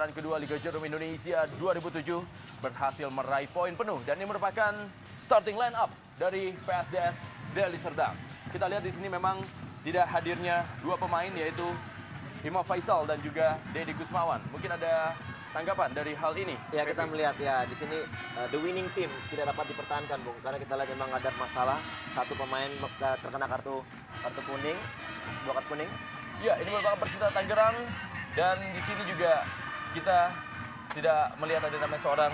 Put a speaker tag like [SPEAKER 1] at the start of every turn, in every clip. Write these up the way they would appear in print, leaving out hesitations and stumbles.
[SPEAKER 1] putaran kedua Liga Jarum Indonesia 2007 berhasil meraih poin penuh dan ini merupakan starting line up dari PSDS Deli Serdang. Kita lihat di sini memang tidak hadirnya dua pemain yaitu Imam Faisal dan juga Deddy Kusmawan. Mungkin ada tanggapan dari hal ini?
[SPEAKER 2] Ya, kita melihat ya di sini the winning team tidak dapat dipertahankan, Bung, karena kita lihat memang ada masalah, satu pemain terkena kartu kuning, 2 kartu kuning.
[SPEAKER 1] Ya, ini merupakan Persita Tangerang dan di sini juga kita tidak melihat ada namanya seorang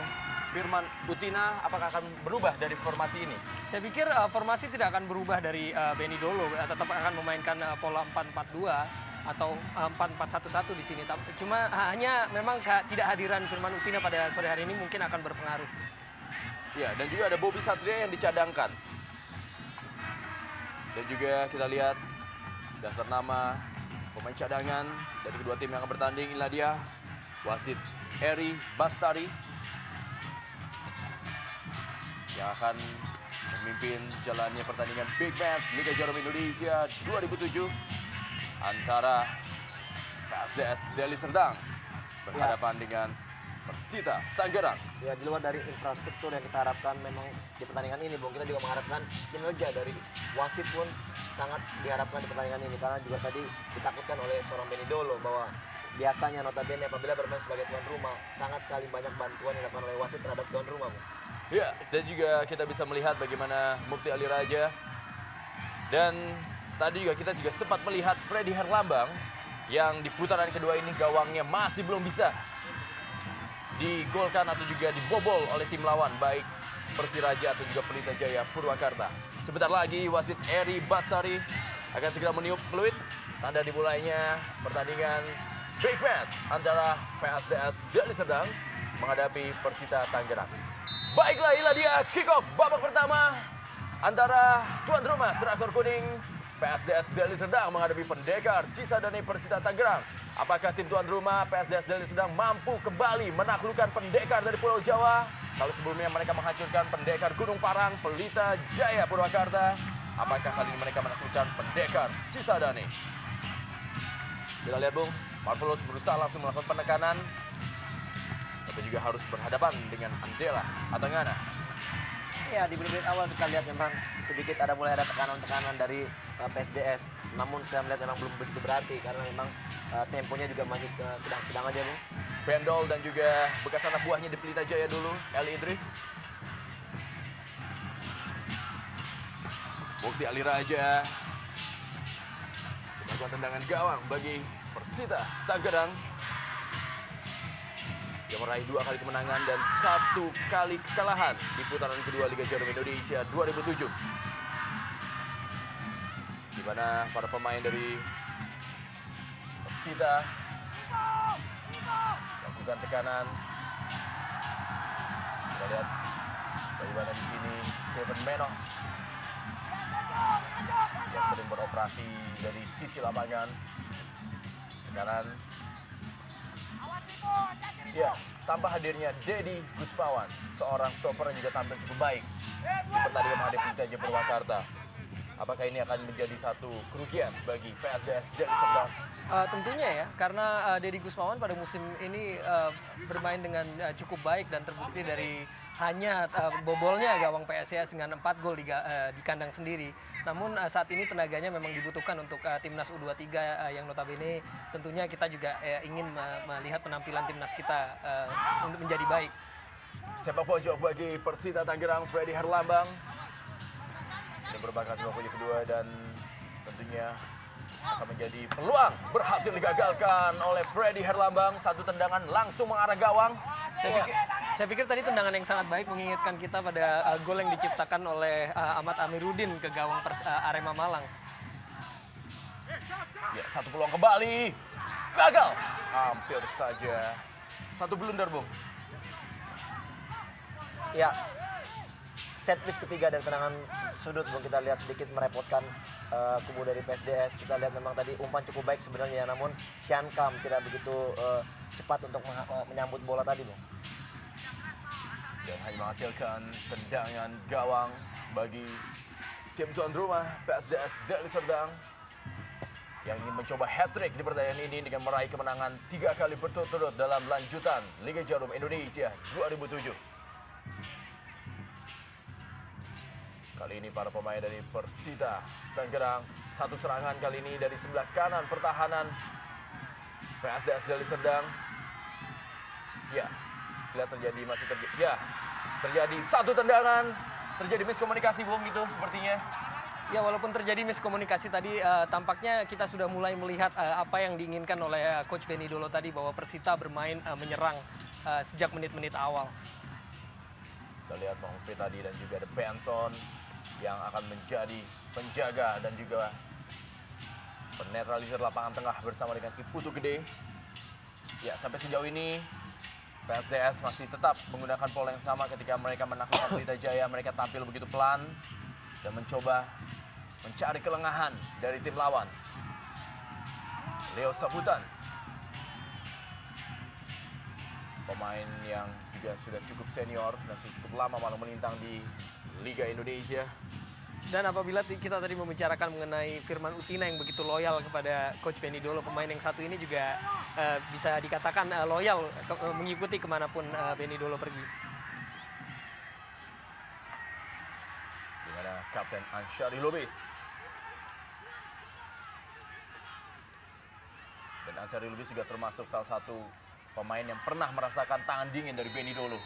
[SPEAKER 1] Firman Utina. Apakah akan berubah dari formasi ini?
[SPEAKER 3] Saya pikir formasi tidak akan berubah dari Benny Dolo, tetap akan memainkan pola 4-4-2 atau 4-4-1-1 di sini. Cuma hanya memang tidak hadiran Firman Utina pada sore hari ini mungkin akan berpengaruh.
[SPEAKER 1] Ya, dan juga ada Bobby Satria yang dicadangkan. Dan juga kita lihat daftar nama pemain cadangan dari kedua tim yang akan bertanding. Inilah dia wasit Eri Bastari yang akan memimpin jalannya pertandingan Big Match Liga Jarum Indonesia 2007 antara PSDS Deli Serdang berhadapan dengan Persita Tangerang.
[SPEAKER 2] Ya, di luar dari infrastruktur yang kita harapkan memang di pertandingan ini, Bung, kita juga mengharapkan kinerja dari wasit pun sangat diharapkan di pertandingan ini, karena juga tadi ditakutkan oleh seorang Benny Dolo bahwa biasanya notabene apabila bermain sebagai tuan rumah sangat sekali banyak bantuan yang dilakukan oleh wasit terhadap tuan rumah, Bung.
[SPEAKER 1] Ya, dan juga kita bisa melihat bagaimana Mukti Ali Raja dan tadi juga kita sempat melihat Freddy Herlambang yang di putaran kedua ini gawangnya masih belum bisa digolkan atau juga dibobol oleh tim lawan, baik Persiraja atau juga Pelita Jaya Purwakarta. Sebentar lagi wasit Eri Bastari akan segera meniup peluit tanda dimulainya pertandingan Big Match antara PSDS Deli Serdang menghadapi Persita Tangerang. Baiklah, inilah dia kick off babak pertama antara tuan rumah Traktor Kuning PSDS Deli Serdang menghadapi pendekar Cisadane Persita Tangerang. Apakah tim tuan rumah PSDS Deli Serdang mampu kembali menaklukkan pendekar dari Pulau Jawa? Kalau sebelumnya mereka menghancurkan pendekar Gunung Parang, Pelita Jaya Purwakarta, apakah kali ini mereka menaklukkan pendekar Cisadane? Kita lihat, Bung, Marvelous berusaha langsung melakukan penekanan, tapi juga harus berhadapan dengan Andela Atangana.
[SPEAKER 2] Ya, di menit awal kita lihat memang sedikit mulai ada tekanan-tekanan dari PSDS. Namun saya melihat memang belum begitu berarti karena memang temponya juga masih sedang-sedang aja, Bung.
[SPEAKER 1] Pendol dan juga bekas anak buahnya di Pelita Jaya dulu, Eli Idris. Mukti Ali Raja melakukan tendangan gawang bagi Persita Tangerang yang meraih 2 kali kemenangan dan 1 kali kekalahan di putaran kedua Liga Jarum Indonesia 2007. Di mana para pemain dari Persita melakukan tekanan. Kita lihat bagaimana di sini Stephen Meno yang sering beroperasi dari sisi lapangan. Tekanan. Ya, tanpa hadirnya Deddy Kusmawan, seorang stopper yang juga tampil cukup baik di pertandingan menghadapi Pelita Jaya Purwakarta. Apakah ini akan menjadi satu kerugian bagi PSDS Deli Serdang?
[SPEAKER 3] Tentunya ya, karena Deddy Kusmawan pada musim ini bermain dengan cukup baik dan terbukti dari hanya bobolnya gawang PSIS dengan 4 gol di kandang sendiri. Namun saat ini tenaganya memang dibutuhkan untuk timnas U23 yang notabene tentunya kita juga ingin melihat penampilan timnas kita untuk menjadi baik.
[SPEAKER 1] Sepak pojok bagi Persita Tangerang, Freddy Herlambang. Ini merupakan sepak pojok kedua dan tentunya akan menjadi peluang, berhasil digagalkan oleh Freddy Herlambang. Satu tendangan langsung mengarah gawang.
[SPEAKER 3] Saya pikir tadi tendangan yang sangat baik mengingatkan kita pada gol yang diciptakan oleh Ahmad Amiruddin ke gawang Arema Malang.
[SPEAKER 1] Ya, satu peluang kembali. Gagal. Hampir saja. Satu blunder, Bung.
[SPEAKER 2] Ya, set piece ketiga dari tendangan sudut, Bung, kita lihat sedikit merepotkan kubu dari PSDS. Kita lihat memang tadi umpan cukup baik sebenarnya, namun Sian Kam tidak begitu cepat untuk menyambut bola tadi, Bung.
[SPEAKER 1] Dan hanya menghasilkan tendangan gawang bagi tim tuan rumah PSDS Deli Serdang. yang ingin mencoba hat-trick di pertandingan ini dengan meraih kemenangan 3 kali berturut-turut dalam lanjutan Liga Jarum Indonesia 2007. Kali ini para pemain dari Persita Tangerang, satu serangan kali ini dari sebelah kanan pertahanan PSDS Deli Serdang. Ya, terlihat terjadi satu tendangan, terjadi miskomunikasi Bung gitu sepertinya.
[SPEAKER 3] Ya, walaupun terjadi miskomunikasi tadi, tampaknya kita sudah mulai melihat apa yang diinginkan oleh Coach Benny Dolo tadi, bahwa Persita bermain menyerang sejak menit-menit awal.
[SPEAKER 1] Kita lihat Bang Ufi tadi dan juga ada Benson yang akan menjadi penjaga dan juga penetralisir lapangan tengah bersama dengan Iputu Gede. Ya, sampai sejauh ini PSDS masih tetap menggunakan pola yang sama ketika mereka menaklukkan Pelita Jaya. Mereka tampil begitu pelan dan mencoba mencari kelengahan dari tim lawan. Leo Sabutan, pemain yang juga sudah cukup senior dan sudah cukup lama malah melintang di Liga Indonesia.
[SPEAKER 3] Dan apabila kita tadi membicarakan mengenai Firman Utina yang begitu loyal kepada Coach Benny Dolo, pemain yang satu ini juga bisa dikatakan loyal mengikuti kemanapun Benny Dolo pergi.
[SPEAKER 1] Di mana Kapten Ansyari Lubis. Dan Ansyari Lubis juga termasuk salah satu pemain yang pernah merasakan tangan dingin dari Benny Dolo.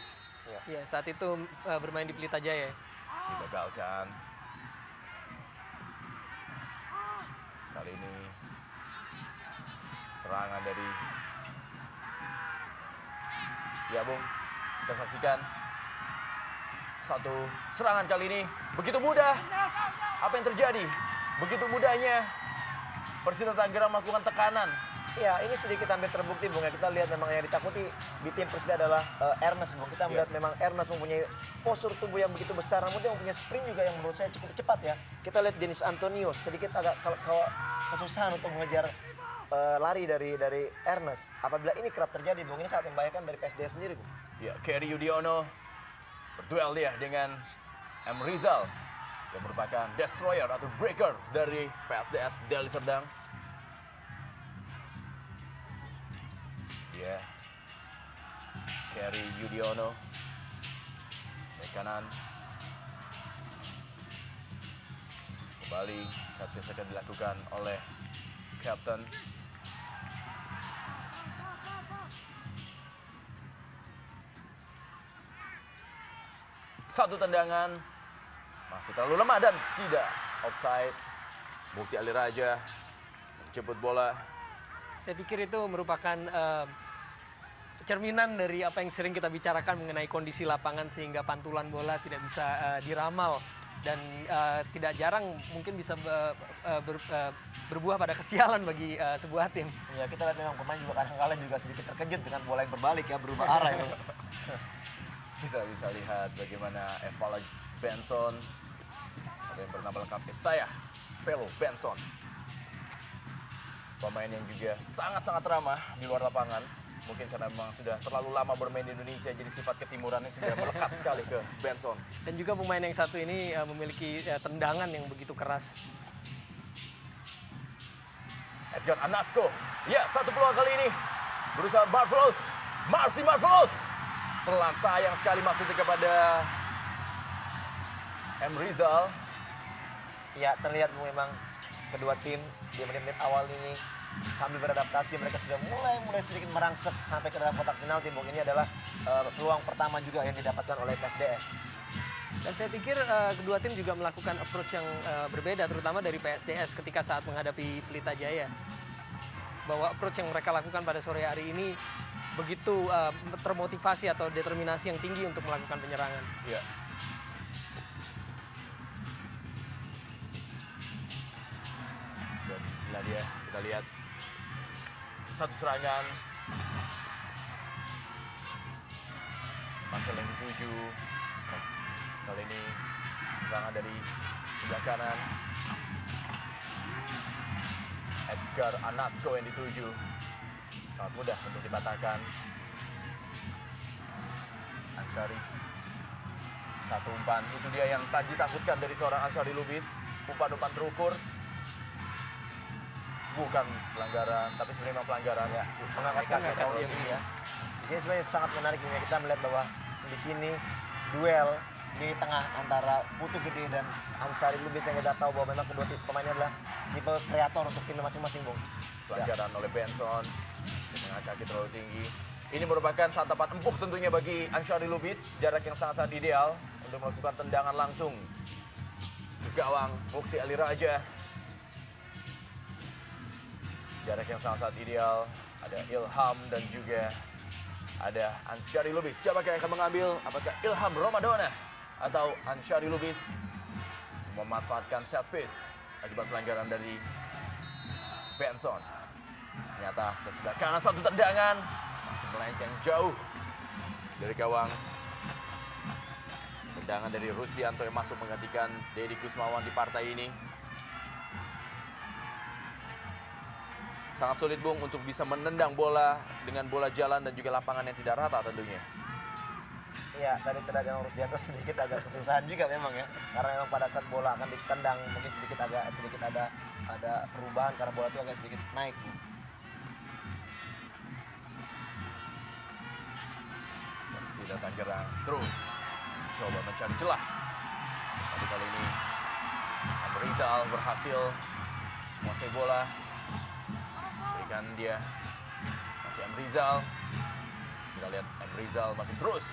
[SPEAKER 3] Ya, saat itu bermain di Pelita Jaya.
[SPEAKER 1] Digagalkan. Kali ini serangan dari Bung, kita saksikan satu serangan kali ini begitu mudah. Apa yang terjadi? Begitu mudahnya Persita Tangerang melakukan tekanan.
[SPEAKER 2] Ya, ini sedikit hampir terbukti, Bung. Ya, kita lihat memang yang ditakuti di tim Persida adalah Ernest, Bung. Kita melihat memang Ernest mempunyai postur tubuh yang begitu besar, namun dia mempunyai sprint juga yang menurut saya cukup cepat ya. Kita lihat Denis Antonio sedikit agak kesusahan untuk mengejar lari dari Ernest. Apabila ini kerap terjadi, Bung, ini sangat membahayakan dari PSDS sendiri, Bung.
[SPEAKER 1] Ya, Kerry Yudiono berduel dia dengan M. Rizal yang merupakan destroyer atau breaker dari PSDS Deli Serdang. Ya, Kerry Yudiono dari kanan. Kembali satu akan dilakukan oleh Captain. Satu tendangan masih terlalu lemah dan tidak offside. Mukti Ali Raja menjemput bola.
[SPEAKER 3] Saya pikir itu merupakan cerminan dari apa yang sering kita bicarakan mengenai kondisi lapangan, sehingga pantulan bola tidak bisa diramal dan tidak jarang mungkin bisa berbuah pada kesialan bagi sebuah tim.
[SPEAKER 2] Ya, kita lihat memang pemain juga kadang-kadang juga sedikit terkejut dengan bola yang berbalik ya, berubah arah ya.
[SPEAKER 1] Kita bisa lihat bagaimana Evala Benson, ada yang bernama lengkap Isaiah Pelo Benson, pemain yang juga sangat-sangat ramah di luar lapangan. Mungkin karena memang sudah terlalu lama bermain di Indonesia, jadi sifat ketimurannya sudah melekat sekali ke Benson.
[SPEAKER 3] Dan juga pemain yang satu ini memiliki tendangan yang begitu keras.
[SPEAKER 1] Edgar Anasco, ya satu peluang kali ini. Berusaha Marvelous, Marvelous. Pelan sayang sekali maksudnya kepada M. Rizal.
[SPEAKER 2] Ya, terlihat memang kedua tim di menit-menit awal ini sambil beradaptasi, mereka sudah mulai sedikit merangsek sampai ke dalam kotak penalti, Bung. Ini adalah peluang pertama juga yang didapatkan oleh PSDS.
[SPEAKER 3] Dan saya pikir kedua tim juga melakukan approach yang berbeda, terutama dari PSDS ketika saat menghadapi Pelita Jaya. Bahwa approach yang mereka lakukan pada sore hari ini begitu termotivasi atau determinasi yang tinggi untuk melakukan penyerangan.
[SPEAKER 1] Ya. Dan kita lihat satu serangan. Marcel yang dituju. Kali ini serangan dari sebelah kanan. Edgar Anasco yang dituju. Sangat mudah untuk dipatahkan. Ansyari. Satu umpan. Itu dia yang tadi ditakutkan dari seorang Ansyari Lubis. Umpan-umpan terukur. bukan pelanggaran, tapi sebenarnya memang pelanggaran.
[SPEAKER 2] Ya, mengangkat kaki terlalu tinggi ya. Di sini sebenarnya sangat menarik ini kita melihat bahwa di sini duel di tengah antara Putu Gede dan Ansari Lubis yang kita tahu bahwa memang kedua pemainnya adalah tipe kreator untuk timnya masing-masing, Bung.
[SPEAKER 1] Pelanggaran oleh Benson, mengangkat kaki terlalu tinggi. Ini merupakan santapan empuk tentunya bagi Ansari Lubis, jarak yang sangat-sangat ideal untuk melakukan tendangan langsung ke gawang Mukti Ali Raja. Jarak yang sangat-sangat ideal, ada Ilham dan juga ada Ansari Lubis. Siapa yang akan mengambil? Apakah Ilham Ramadona atau Ansari Lubis memanfaatkan set piece akibat pelanggaran dari Benson? Ternyata ke sebelah kanan satu tendangan masih melenceng jauh dari gawang. Tendangan dari Rusdianto yang masuk menggantikan Deddy Kusmawan di partai ini. Sangat sulit, Bung, untuk bisa menendang bola dengan bola jalan dan juga lapangan yang tidak rata tentunya.
[SPEAKER 2] Iya, tadi tendangan Rusdianto sedikit agak kesusahan juga memang ya. Karena memang pada saat bola akan ditendang mungkin sedikit ada perubahan karena bola itu agak sedikit naik, Bu.
[SPEAKER 1] Persida Tangerang terus coba mencari celah. Tapi kali ini M. Rizal berhasil menguasai bola. Berikan dia, masih M. Rizal. Kita lihat M. Rizal masih terus.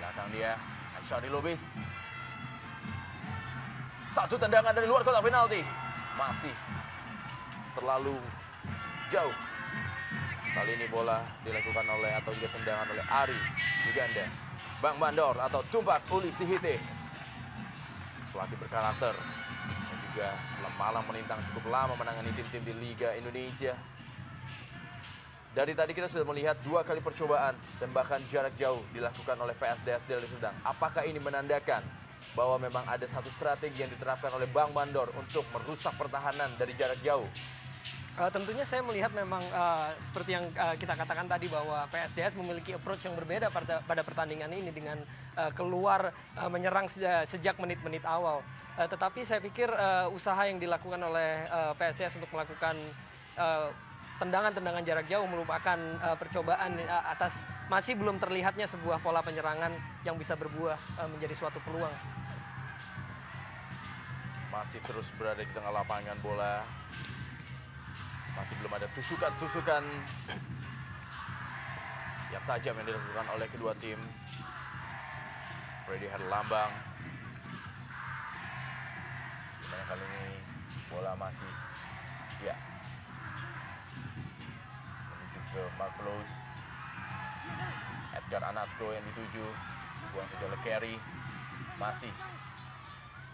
[SPEAKER 1] Belakang dia, Ansari Lubis. Satu tendangan dari luar kotak penalti. Masih terlalu jauh. Kali ini bola dilakukan oleh atau juga tendangan oleh Ari Uganda. Bang Bandor atau Tumpak Uli Sihite. Pelatih berkarakter dan juga malang melintang cukup lama menangani tim-tim di Liga Indonesia. Dari tadi kita sudah melihat 2 kali percobaan tembakan jarak jauh dilakukan oleh PSDS Deli Serdang. Apakah ini menandakan bahwa memang ada satu strategi yang diterapkan oleh Bang Bandor untuk merusak pertahanan dari jarak jauh?
[SPEAKER 3] Tentunya saya melihat memang seperti yang kita katakan tadi bahwa PSDS memiliki approach yang berbeda pada pertandingan ini dengan keluar menyerang sejak menit-menit awal. Tetapi saya pikir usaha yang dilakukan oleh PSDS untuk melakukan tendangan-tendangan jarak jauh merupakan percobaan atas masih belum terlihatnya sebuah pola penyerangan yang bisa berbuah menjadi suatu peluang.
[SPEAKER 1] Masih terus berada di tengah lapangan bola. Masih belum ada tusukan-tusukan yang tajam yang dilakukan oleh kedua tim. Freddy Herlambang. Dimana kali ini bola masih menuju ke Marvelous. Edgar Anasko yang dituju, dibuang saja oleh Kerry. Masih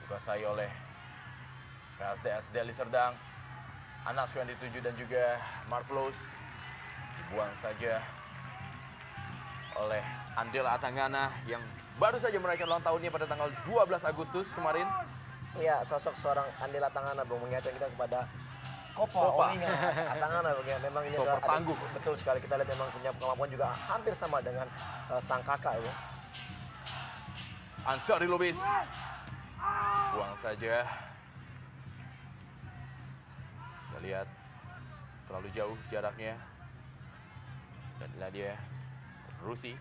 [SPEAKER 1] dikuasai oleh PSDS Deli Serdang. Anasko yang dituju dan juga Marvelous dibuang saja oleh Andela Atangana yang baru saja merayakan ulang tahunnya pada tanggal 12 Agustus kemarin.
[SPEAKER 2] Iya, sosok seorang Andela Atangana, Bung, mengingatkan kita kepada Kopa. Olinga Atangana, Bung, ya. Memang ini
[SPEAKER 1] Stopper
[SPEAKER 2] adalah
[SPEAKER 1] tangguh.
[SPEAKER 2] betul sekali, kita lihat memang punya kemampuan juga hampir sama dengan sang kakak, Bung.
[SPEAKER 1] Ansari Lubis buang saja. Kita lihat terlalu jauh jaraknya. Dan inilah dia Rusi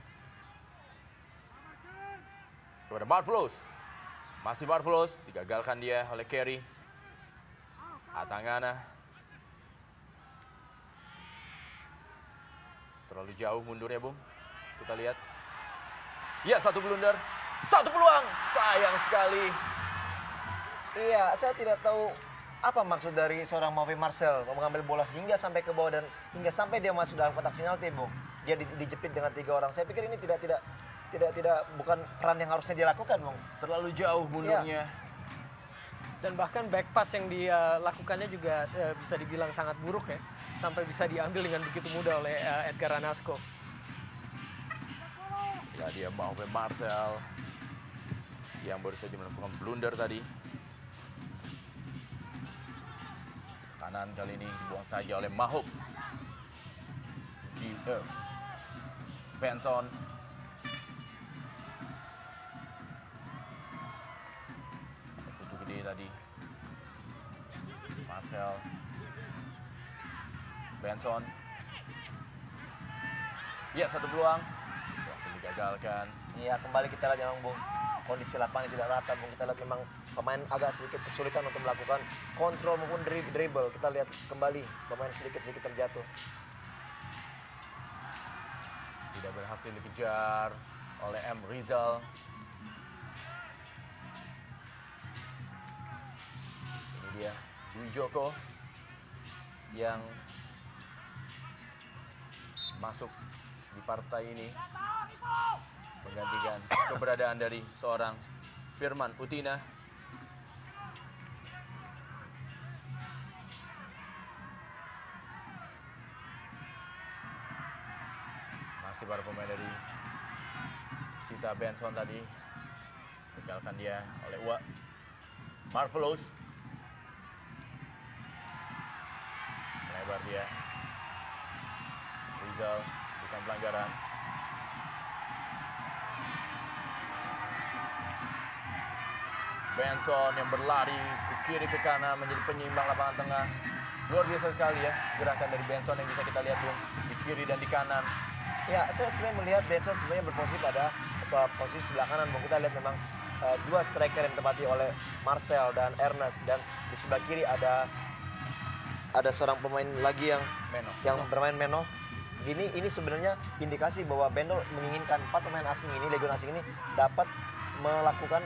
[SPEAKER 1] kepada Marvelous. Masih Marvelous, digagalkan dia oleh Kerry. Atangana terlalu jauh mundurnya, Bung. Kita lihat. Ya, satu blunder, satu peluang. Sayang sekali.
[SPEAKER 2] Iya, saya tidak tahu apa maksud dari seorang Mavi Marcel mengambil bola hingga sampai ke bawah dan hingga sampai dia masuk dalam kotak penalti, Bung. Dia dijepit dengan 3 orang. Saya pikir ini tidak bukan peran yang harusnya dilakukan, Bung.
[SPEAKER 1] Terlalu jauh mundurnya.
[SPEAKER 3] Dan bahkan back pass yang dia lakukannya juga bisa dibilang sangat buruk ya. Sampai bisa diambil dengan begitu mudah oleh Edgar Anasko.
[SPEAKER 1] Ya, dia Mavi Marcel yang baru saja melakukan blunder tadi. Kanan kali ini dibuang saja oleh Mahub. Benson. Putu gede tadi. Marcel. Benson. Ya, satu peluang. Berhasil digagalkan.
[SPEAKER 2] Ya kembali kita lihat memang Bung, kondisi lapangan tidak rata Bung. Kita lihat memang pemain agak sedikit kesulitan untuk melakukan kontrol maupun dribble. Kita lihat kembali pemain sedikit-sedikit terjatuh.
[SPEAKER 1] Tidak berhasil dikejar oleh M. Rizal. Ini dia Dwi Joko yang masuk di partai ini menggantikan keberadaan dari seorang Firman Utina. Masih para pemain dari Sita Benson tadi. Gagalkan dia oleh Uwa. Marvelous. Melebar dia. Rizal bukan pelanggaran. Benson yang berlari ke kiri ke kanan menjadi penyeimbang lapangan tengah. Luar biasa sekali ya gerakan dari Benson yang bisa kita lihat Bung, di kiri dan di kanan.
[SPEAKER 2] Ya, saya sebenarnya melihat Benson sebenarnya berposisi pada posisi sebelah kanan. Bung. Kita lihat memang dua striker yang ditempati oleh Marcel dan Ernest, dan di sebelah kiri ada seorang pemain lagi yang bermain Meno. Ini sebenarnya indikasi bahwa Bendol menginginkan 4 pemain asing ini, legion asing ini dapat melakukan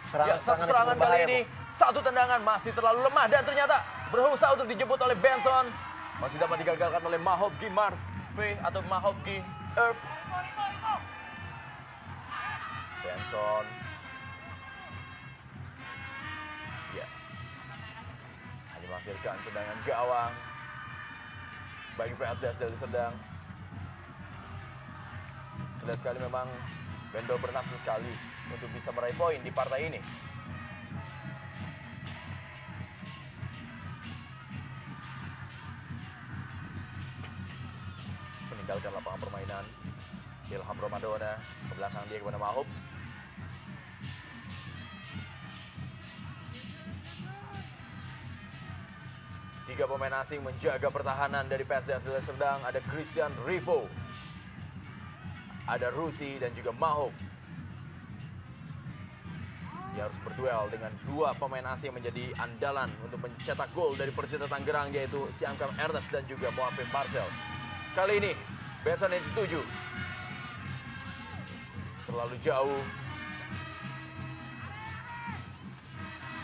[SPEAKER 2] serangan
[SPEAKER 1] kali ini. Satu tendangan masih terlalu lemah dan ternyata berusaha untuk dijemput oleh Benson. Masih dapat digagalkan oleh Mahobgi Marve atau Mahobgi Earth. Benson. Ya. Hanya menghasilkan tendangan gawang bagi PSDS Deli Serdang. Terlihat sekali memang Bendol bernafsu sekali untuk bisa meraih poin di partai ini. Meninggalkan lapangan permainan. Ilham Ramadona ke belakang dia kepada Mahub. Tiga pemain asing menjaga pertahanan dari PSDS Deli Serdang. Ada Christian Rivo, ada Rusi dan juga Mahub. Dia harus berduel dengan dua pemain asing yang menjadi andalan untuk mencetak gol dari Persita Tangerang, yaitu Siamkam Ernest dan juga Moafim Marcel. Kali ini Benson yang dituju. Terlalu jauh.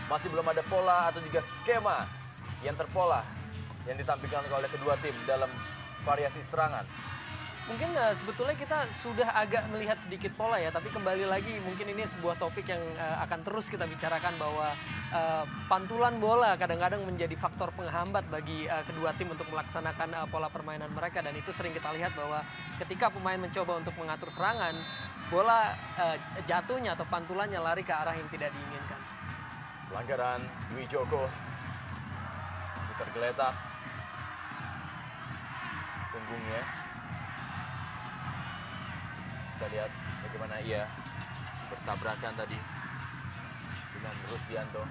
[SPEAKER 1] Masih belum ada pola atau juga skema yang terpola yang ditampilkan oleh kedua tim dalam variasi serangan.
[SPEAKER 3] Mungkin sebetulnya kita sudah agak melihat sedikit pola ya, tapi kembali lagi mungkin ini sebuah topik yang akan terus kita bicarakan bahwa pantulan bola kadang-kadang menjadi faktor penghambat bagi kedua tim untuk melaksanakan pola permainan mereka, dan itu sering kita lihat bahwa ketika pemain mencoba untuk mengatur serangan, bola jatuhnya atau pantulannya lari ke arah yang tidak diinginkan.
[SPEAKER 1] Pelanggaran Dwi Joko masih tergeletak punggungnya. Kita lihat bagaimana ia bertabrakan tadi dengan Rusdianto.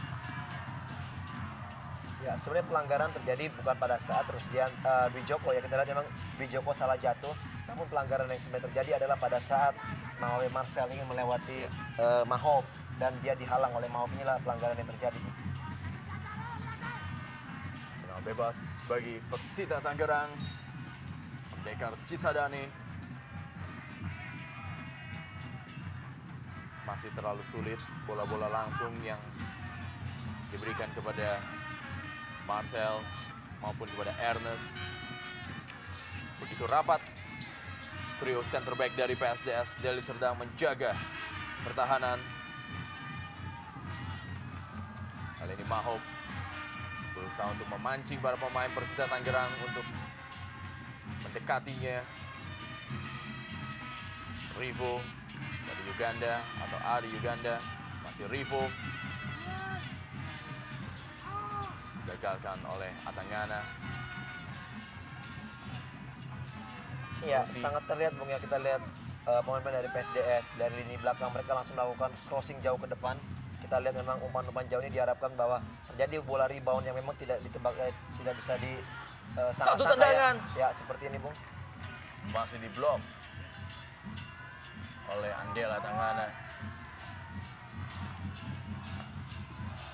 [SPEAKER 2] Ya, sebenarnya pelanggaran terjadi bukan pada saat Dwi Joko ya. Kita lihat memang Dwi Joko salah jatuh. Namun pelanggaran yang sebenarnya terjadi adalah pada saat Mahobe Marcel ingin melewati Mahob dan dia dihalang oleh Mahob. Inilah pelanggaran yang terjadi.
[SPEAKER 1] Tenang bebas bagi Persita Tangerang. Pendekar Cisadane. Masih terlalu sulit bola-bola langsung yang diberikan kepada Marcel maupun kepada Ernest. Begitu rapat trio center back dari PSDS Deli Serdang menjaga pertahanan. Kali ini Mahob berusaha untuk memancing para pemain Persita Tangerang untuk mendekatinya. Rivo dari Uganda atau Ari Uganda, masih Rivo. Gagalkan oleh Atangana.
[SPEAKER 2] Iya, sangat terlihat Bung ya, kita lihat pemain-pemain dari PSDS dari lini belakang mereka langsung melakukan crossing jauh ke depan. Kita lihat memang umpan-umpan jauh ini diharapkan bahwa terjadi bola rebound yang memang tidak ditebak, tidak bisa
[SPEAKER 1] Satu
[SPEAKER 2] sangka
[SPEAKER 1] tendangan.
[SPEAKER 2] ya seperti ini, Bung.
[SPEAKER 1] Masih diblok oleh Andela Tangana.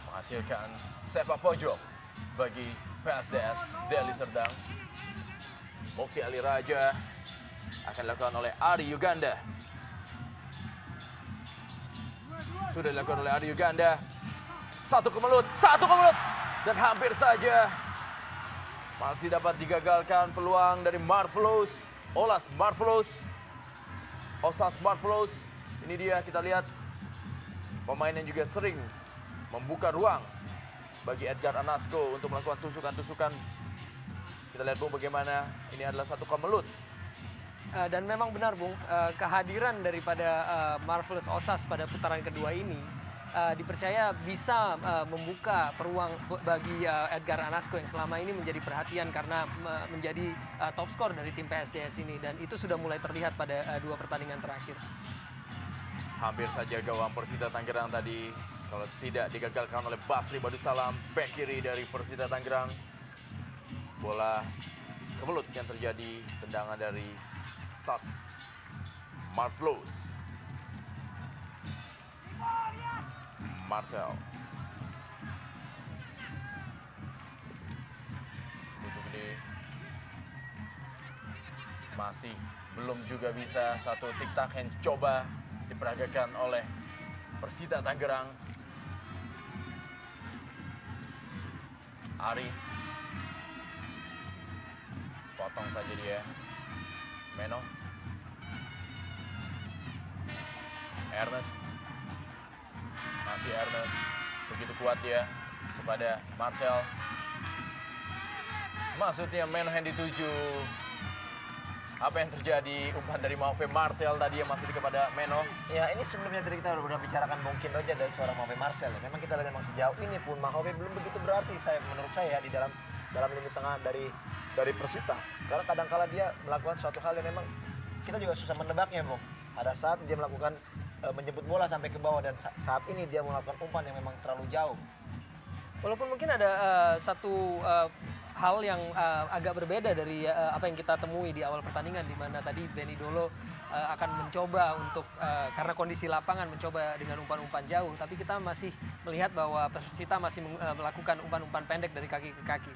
[SPEAKER 1] Menghasilkan sepak pojok bagi PSDS Deli Serdang. Mukti Ali Raja akan dilakukan oleh Ari Uganda. Sudah dilakukan oleh Ari Uganda. Satu kemelut dan hampir saja masih dapat digagalkan peluang dari Marvelous. Osas Marvelous. Ini dia, kita lihat pemain yang juga sering membuka ruang bagi Edgar Anasco untuk melakukan tusukan-tusukan. Kita lihat, Bung, bagaimana ini adalah satu kemelut.
[SPEAKER 3] Dan memang benar, Bung, kehadiran daripada Marvelous Osas pada putaran kedua ini dipercaya bisa membuka peluang bagi Edgar Anasco yang selama ini menjadi perhatian karena menjadi top skor dari tim PSDS ini, dan itu sudah mulai terlihat pada dua pertandingan terakhir.
[SPEAKER 1] Hampir saja gawang Persita Tangerang tadi kalau tidak digagalkan oleh Basri Badusalam, bek kiri dari Persita Tangerang. Bola kemelut yang terjadi, tendangan dari Sas Marvelous. Marcel. Butuh gede. Masih belum juga bisa, satu tik-tak yang coba diperagakan oleh Persita Tangerang. Ari. Potong saja dia. Meno. Ernest. Masih Ernest. Begitu kuat dia kepada Marcel. Maksudnya Meno yang dituju. Apa yang terjadi? Umpan dari Mauve Marcel tadi yang masih kepada Meno.
[SPEAKER 2] Ya, ini sebelumnya tadi kita udah bicarakan mungkin aja dari seorang Mauve Marcel. Memang kita lihat memang sejauh ini pun Mauve belum begitu berarti menurut saya di dalam lini tengah dari Persita. Karena kadang-kala dia melakukan suatu hal yang memang kita juga susah menebaknya, Bung. Ada saat dia melakukan menjemput bola sampai ke bawah, dan saat ini dia melakukan umpan yang memang terlalu jauh.
[SPEAKER 3] Walaupun mungkin ada satu hal yang agak berbeda dari apa yang kita temui di awal pertandingan, di mana tadi Benny Dolo akan mencoba untuk karena kondisi lapangan mencoba dengan umpan-umpan jauh, tapi kita masih melihat bahwa Persita masih melakukan umpan-umpan pendek dari kaki ke kaki.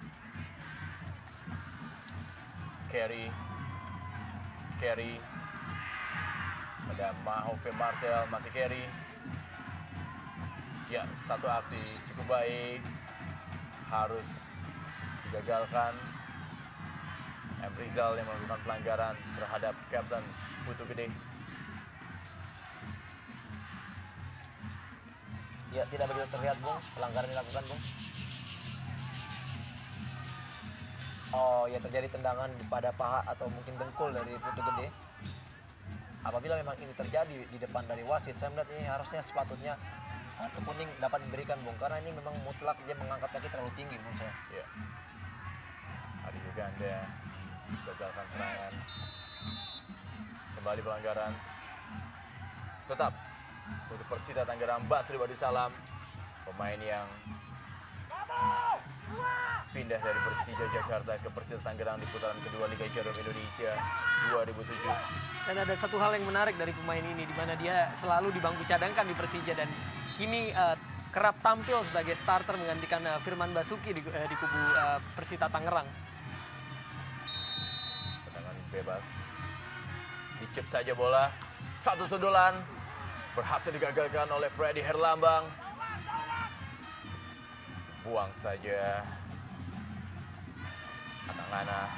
[SPEAKER 1] Carry pada Mauve Marcel, masih carry. Ya, satu aksi cukup baik, harus digagalkan. M. Rizal yang melakukan pelanggaran terhadap Kapten Putu Gede.
[SPEAKER 2] Ya, tidak begitu terlihat, Bung, pelanggaran dilakukan, Bung. Oh ya, terjadi tendangan pada paha atau mungkin dengkul dari Putu Gede. Apabila memang ini terjadi di depan dari wasit, saya melihat ini harusnya sepatutnya kartu kuning dapat diberikan, Bung, karena ini memang mutlak dia mengangkat kaki terlalu tinggi, Bung, saya.
[SPEAKER 1] Ya. Ari Uganda gagalkan serangan. Kembali pelanggaran. Tetap untuk Persita Tangerang, Basri Badusalam, pemain yang pindah dari Persija Jakarta ke Persita Tangerang di putaran kedua Liga Jarum Indonesia 2007.
[SPEAKER 3] Dan ada satu hal yang menarik dari pemain ini, di mana dia selalu di bangku cadangkan di Persija dan kini kerap tampil sebagai starter menggantikan Firman Basuki di kubu Persita Tangerang.
[SPEAKER 1] Tendangan bebas. Dicip saja bola. Satu sundulan. Berhasil digagalkan oleh Freddy Herlambang. Buang saja. Atangana.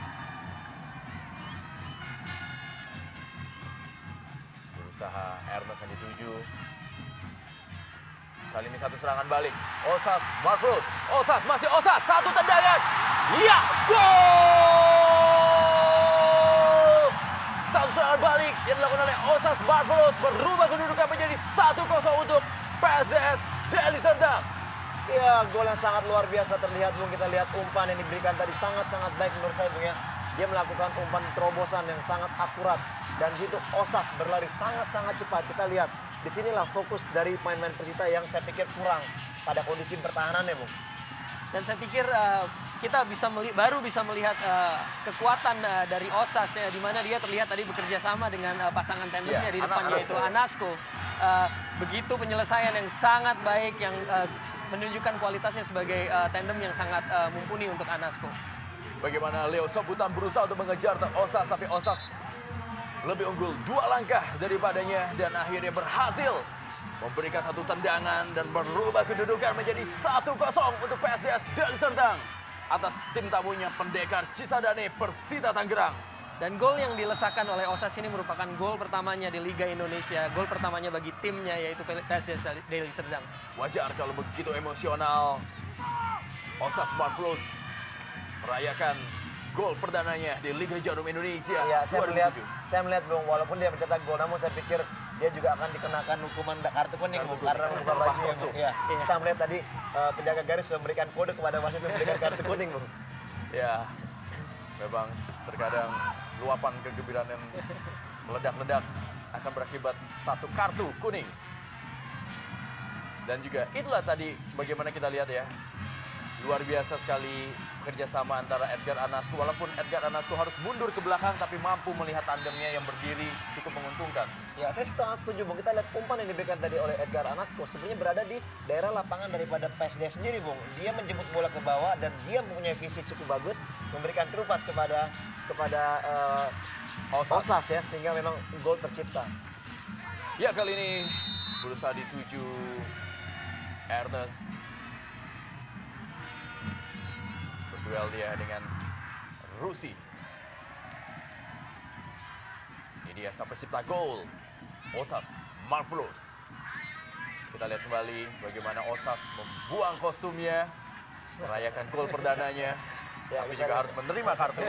[SPEAKER 1] Berusaha Ernest yang dituju. Kali ini satu serangan balik. Osas, Marvelous. Osas, masih Osas. Satu tendangan. Ya, gol! Satu serangan balik yang dilakukan oleh Osas Marvelous. Berubah kedudukan menjadi 1-0 untuk PSDS Deli Serdang.
[SPEAKER 2] Ya, gol yang sangat luar biasa terlihat, Bung. Kita lihat umpan yang diberikan tadi sangat-sangat baik menurut saya, Bung, ya. Dia melakukan umpan terobosan yang sangat akurat. Dan di situ Osas berlari sangat-sangat cepat. Kita lihat, disinilah fokus dari pemain-pemain Persita yang saya pikir kurang pada kondisi pertahanannya, Bung.
[SPEAKER 3] Dan saya pikir kita baru bisa melihat kekuatan dari Osas ya, di mana dia terlihat tadi bekerja sama dengan pasangan tandemnya di depan, yaitu Anasco. Begitu penyelesaian yang sangat baik yang menunjukkan kualitasnya sebagai tandem yang sangat mumpuni untuk Anasco.
[SPEAKER 1] Bagaimana Leo Soputan berusaha untuk mengejar Osas, tapi Osas lebih unggul 2 langkah daripadanya dan akhirnya berhasil memberikan satu tendangan dan berubah kedudukan menjadi 1-0 untuk PSDS Deli Serdang atas tim tamunya Pendekar Cisadane Persita Tangerang.
[SPEAKER 3] Dan gol yang dilesakan oleh Osas ini merupakan gol pertamanya di Liga Indonesia, gol pertamanya bagi timnya yaitu PSDS Deli Serdang.
[SPEAKER 1] Wajar kalau begitu emosional. Osas Marvelous merayakan gol perdananya di Liga Jarum Indonesia
[SPEAKER 2] Ya,
[SPEAKER 1] 2007.
[SPEAKER 2] saya melihat Bung, walaupun dia mencetak gol, namun saya pikir dia juga akan dikenakan hukuman kartu kuning Bung, karena membuka bajunya. Bung. Ya, kita melihat tadi penjaga garis memberikan kode kepada wasit untuk memberikan kartu kuning Bung.
[SPEAKER 1] Ya, memang terkadang luapan kegembiraan yang meledak-ledak akan berakibat 1 kartu kuning. Dan juga itulah tadi bagaimana kita lihat ya, luar biasa sekali kerjasama antara Edgar Anasco. Walaupun Edgar Anasco harus mundur ke belakang, tapi mampu melihat tandemnya yang berdiri cukup menguntungkan.
[SPEAKER 2] Ya, saya sangat setuju Bung. Kita lihat umpan yang diberikan tadi oleh Edgar Anasco sebenarnya berada di daerah lapangan daripada PSD sendiri Bung. Dia menjemput bola ke bawah dan dia mempunyai visi cukup bagus, memberikan terupas kepada Osas ya, sehingga memang gol tercipta.
[SPEAKER 1] Ya, kali ini berusaha dituju Ernest. Berduel dia dengan Rusi. Ini dia sang pencipta gol, Osas Marvelous. Kita lihat kembali bagaimana Osas membuang kostumnya, merayakan gol perdananya,
[SPEAKER 2] Ya,
[SPEAKER 1] tapi
[SPEAKER 2] kita
[SPEAKER 1] juga
[SPEAKER 2] lihat.
[SPEAKER 1] harus menerima kartu.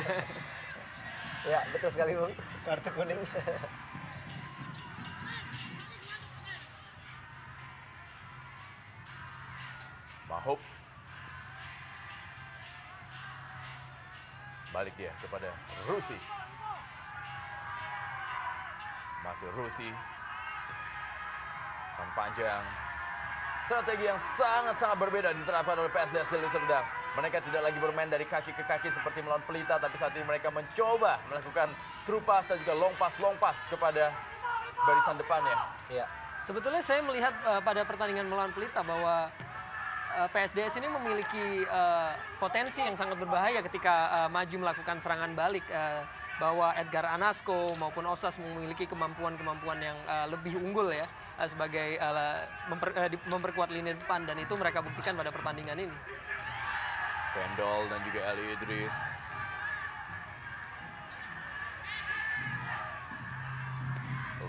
[SPEAKER 2] Ya, betul sekali Bung. Kartu kuning.
[SPEAKER 1] Mahop. Balik dia kepada Rusi. Masih Rusi. Umpan panjang. Strategi yang sangat-sangat berbeda diterapkan oleh PSDS Deli Serdang. Mereka tidak lagi bermain dari kaki ke kaki seperti melawan Pelita, tapi saat ini mereka mencoba melakukan true pass dan juga long pass kepada barisan depannya.
[SPEAKER 2] Ya.
[SPEAKER 3] Sebetulnya saya melihat pada pertandingan melawan Pelita bahwa PSDS ini memiliki potensi yang sangat berbahaya ketika maju melakukan serangan balik. Bahwa Edgar Anasco maupun Osas memiliki kemampuan-kemampuan yang lebih unggul ya sebagai memperkuat lini depan, dan itu mereka buktikan pada pertandingan ini.
[SPEAKER 1] Pendol dan juga Eli Idris.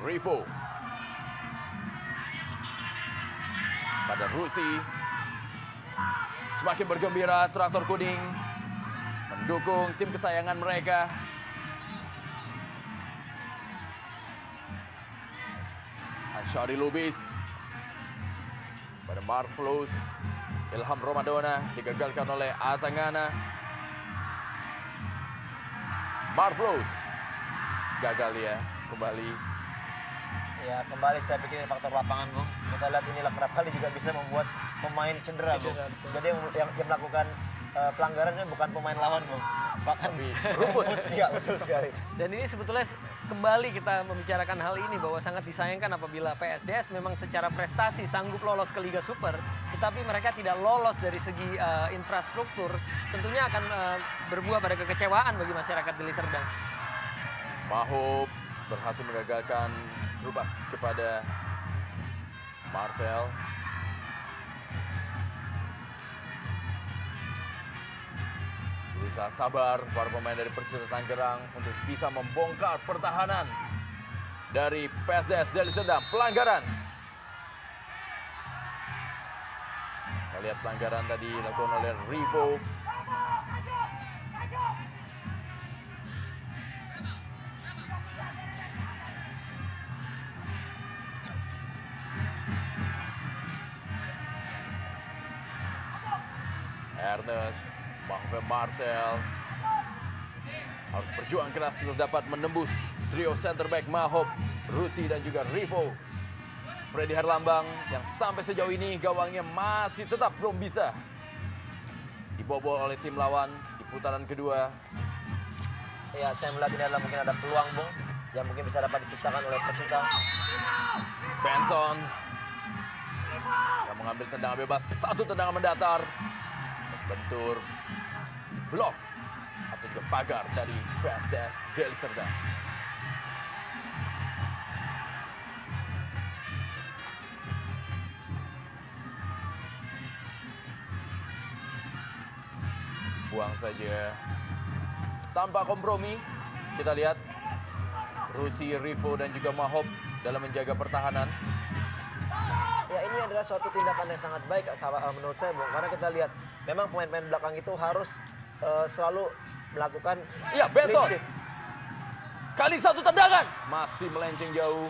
[SPEAKER 1] Rivo. Pada Rusi. Semakin bergembira traktor kuning mendukung tim kesayangan mereka. Anshari Lubis pada Marvelous. Ilham Romadona digagalkan oleh Atangana. Marvelous gagal ya kembali.
[SPEAKER 2] Ya, kembali saya pikir ini faktor lapangan Bung. Kita lihat inilah kerap kali juga bisa membuat pemain cedera Bung. Jadi yang melakukan pelanggaran ini bukan pemain lawan Bung, bahkan rumput. Iya, betul sekali.
[SPEAKER 3] Dan ini sebetulnya kembali kita membicarakan hal ini bahwa sangat disayangkan apabila PSDS memang secara prestasi sanggup lolos ke Liga Super, tetapi mereka tidak lolos dari segi infrastruktur, tentunya akan berbuah pada kekecewaan bagi masyarakat Deli Serdang.
[SPEAKER 1] Mahub berhasil mengagalkan terubas kepada Marcel. Berusaha sabar para pemain dari Persita Tangerang untuk bisa membongkar pertahanan dari PSDS Deli Serdang. Pelanggaran. Kita lihat pelanggaran tadi dilakukan oleh Rivo. Ernest, Mahfud Marcel harus berjuang keras untuk dapat menembus trio center back Mahop, Rusi dan juga Rivo. Freddy Herlambang yang sampai sejauh ini gawangnya masih tetap belum bisa dibobol oleh tim lawan di putaran kedua.
[SPEAKER 2] Ya, saya melihat ini adalah mungkin ada peluang, Bung, yang mungkin bisa dapat diciptakan oleh Persita.
[SPEAKER 1] Benson yang mengambil tendangan bebas, satu tendangan mendatar, bentur blok atau juga pagar dari PSDS Deli Serdang. Buang saja tanpa kompromi. Kita lihat Rusi, Rivo dan juga Mahop dalam menjaga pertahanan.
[SPEAKER 2] Ya, ini adalah suatu tindakan yang sangat baik menurut saya, Bung. Karena kita lihat memang pemain-pemain belakang itu harus selalu melakukan
[SPEAKER 1] Ya, Benson.
[SPEAKER 2] clean sheet.
[SPEAKER 1] Kali satu tendangan masih melenceng jauh.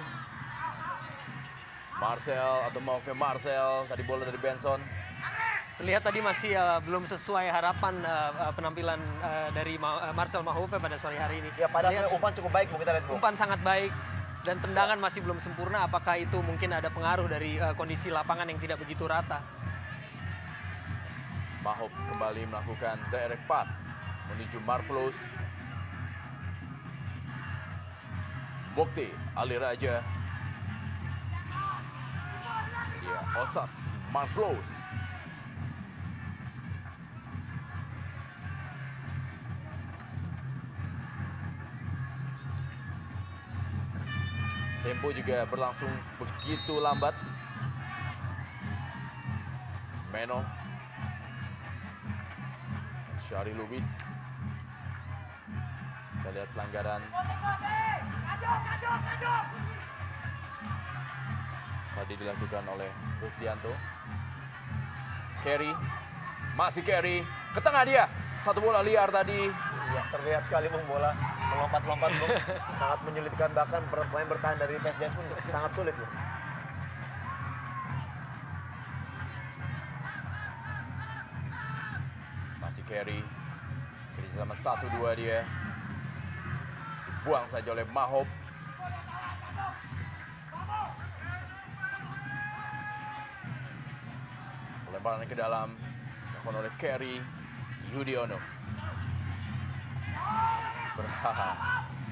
[SPEAKER 1] Marcel atau Mahopnya Marcel, tadi bola dari Benson.
[SPEAKER 3] Terlihat tadi masih belum sesuai harapan penampilan dari Marcel Mahoupe pada sore hari ini.
[SPEAKER 2] Ya, padahal
[SPEAKER 3] Terlihat
[SPEAKER 2] umpan cukup baik, Bung, kita lihat, Bung.
[SPEAKER 3] umpan sangat baik dan tendangan masih belum sempurna. Apakah itu mungkin ada pengaruh dari kondisi lapangan yang tidak begitu rata?
[SPEAKER 1] Mahop kembali melakukan direct pass menuju Marvelous. Bukti Ali Raja. Ya, Osas Marvelous. Tempo juga berlangsung begitu lambat. Meno. Syari Lubis. Kita lihat pelanggaran. Tadi dilakukan oleh Rusdianto. Carry. Masih carry. Ke tengah dia. Satu bola liar tadi.
[SPEAKER 2] Ya, terlihat sekali, Bung, bola melompat-lompat, Bung. Sangat menyulitkan, bahkan pemain bertahan dari PSDS pun sangat sulit, Bung.
[SPEAKER 1] Masih carry. Kerjasama 1-2 dia. Dibuang saja oleh Mahop. Lemparan ke dalam. Dilakukan oleh Carry Yudiono.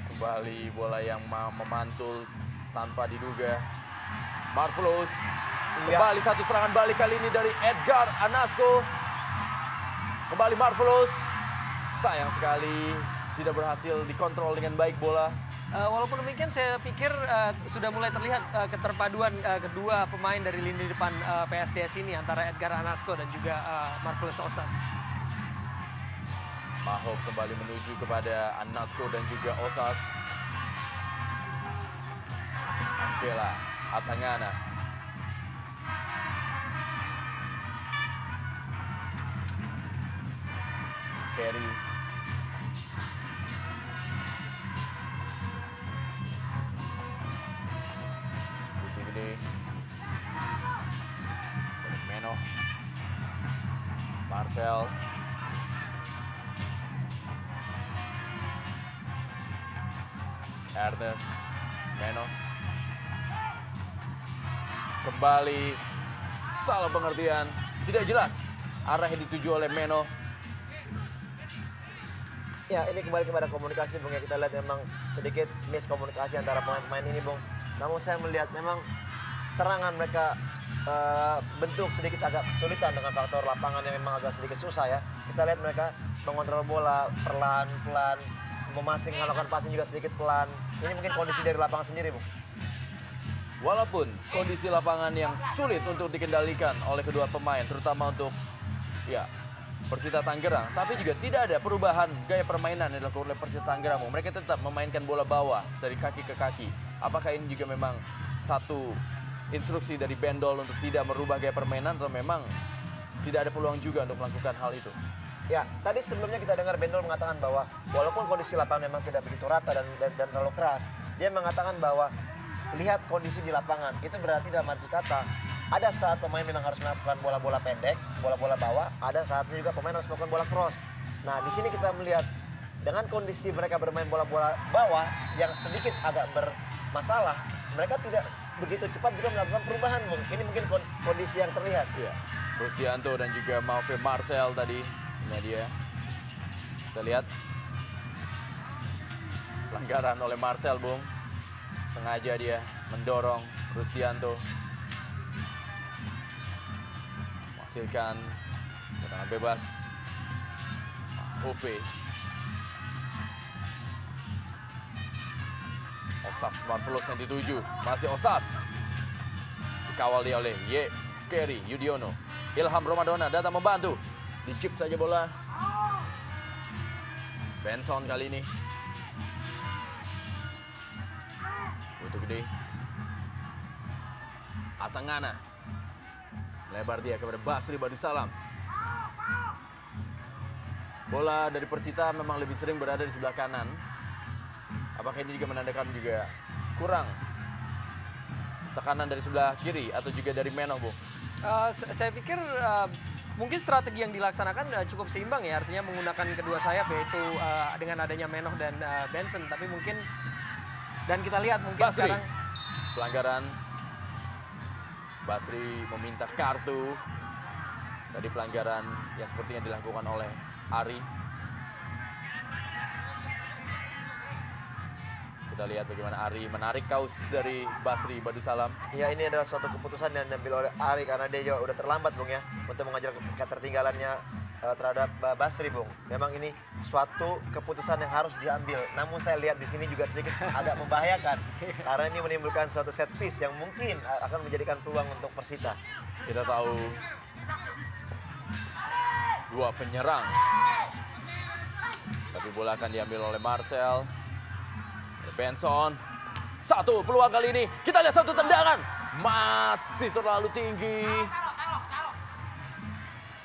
[SPEAKER 1] Kembali bola yang memantul tanpa diduga. Marvelous.
[SPEAKER 2] Iya.
[SPEAKER 1] Kembali satu serangan balik kali ini dari Edgar Anasco. Kembali Marvelous. Sayang sekali tidak berhasil dikontrol dengan baik bola.
[SPEAKER 3] Walaupun demikian saya pikir sudah mulai terlihat keterpaduan kedua pemain dari lini depan PSDS ini antara Edgar Anasco dan juga Marvelous Osas.
[SPEAKER 1] Mahop kembali menuju kepada Anasco dan juga Osas. Bella Atangana. Carry. Putih gede. Meno. Marcel. Ernest. Meno. Kembali salah pengertian. Tidak jelas arah yang dituju oleh Meno.
[SPEAKER 2] Ya, ini kembali kepada komunikasi, Bung. Ya, kita lihat memang sedikit miskomunikasi antara pemain-pemain ini, Bung. Namun saya melihat memang serangan mereka bentuk sedikit agak kesulitan dengan faktor lapangan yang memang agak sedikit susah ya. Kita lihat mereka mengontrol bola pelan-pelan, melakukan passing juga sedikit pelan. Ini mungkin kondisi dari lapangan sendiri, Bung.
[SPEAKER 1] Walaupun kondisi lapangan yang sulit untuk dikendalikan oleh kedua pemain, terutama untuk Persita Tangerang, tapi juga tidak ada perubahan gaya permainan yang dilakukan oleh Persita Tangerang. Mereka tetap memainkan bola bawah dari kaki ke kaki. Apakah ini juga memang satu instruksi dari Bendol untuk tidak merubah gaya permainan, atau memang tidak ada peluang juga untuk melakukan hal itu?
[SPEAKER 2] Ya, tadi sebelumnya kita dengar Bendol mengatakan bahwa walaupun kondisi lapangan memang tidak begitu rata dan terlalu keras, dia mengatakan bahwa lihat kondisi di lapangan, itu berarti dalam arti kata ada saat pemain memang harus melakukan bola-bola pendek, bola-bola bawah, ada saatnya juga pemain harus melakukan bola cross. Nah, di sini kita melihat dengan kondisi mereka bermain bola-bola bawah yang sedikit agak bermasalah, mereka tidak begitu cepat juga melakukan perubahan, Bung. Ini mungkin kondisi yang terlihat.
[SPEAKER 1] Iya. Rusdianto dan juga Mauve Marcel tadi Ini dia. Kita lihat. Pelanggaran oleh Marcel, Bung. Sengaja dia mendorong Rusdianto. Menghasilkan tendangan bebas. Ove. Osas Marvelous yang dituju. Masih Osas. Dikawal dia oleh Kerry Yudiono. Ilham Romadona datang membantu. Dicip saja bola. Benson kali ini. Butuh gede. Atangana. Lebar dia kepada Basri Badusalam. Bola dari Persita memang lebih sering berada di sebelah kanan. Apakah ini juga menandakan juga kurang tekanan dari sebelah kiri atau juga dari Menoh, Bung?
[SPEAKER 3] Saya pikir mungkin strategi yang dilaksanakan cukup seimbang ya, artinya menggunakan kedua sayap yaitu dengan adanya Menoh dan Benson. Tapi mungkin, dan kita lihat mungkin
[SPEAKER 1] Basri.
[SPEAKER 3] sekarang
[SPEAKER 1] Pelanggaran. Basri meminta kartu. Tadi pelanggaran yang sepertinya dilakukan oleh Ari. Kita lihat bagaimana Ari menarik kaos dari Basri Badusalam.
[SPEAKER 2] Ya, ini adalah suatu keputusan yang diambil oleh Ari karena dia juga udah terlambat, Bung, ya, untuk mengajar ketertinggalannya terhadap Basri, Bung. Memang ini suatu keputusan yang harus diambil. Namun saya lihat di sini juga sedikit agak membahayakan karena ini menimbulkan suatu set piece yang mungkin akan menjadikan peluang untuk Persita.
[SPEAKER 1] Kita tahu dua penyerang. Tapi bola akan diambil oleh Marcel. Benson. Satu peluang kali ini. Kita lihat satu tendangan. Masih terlalu tinggi.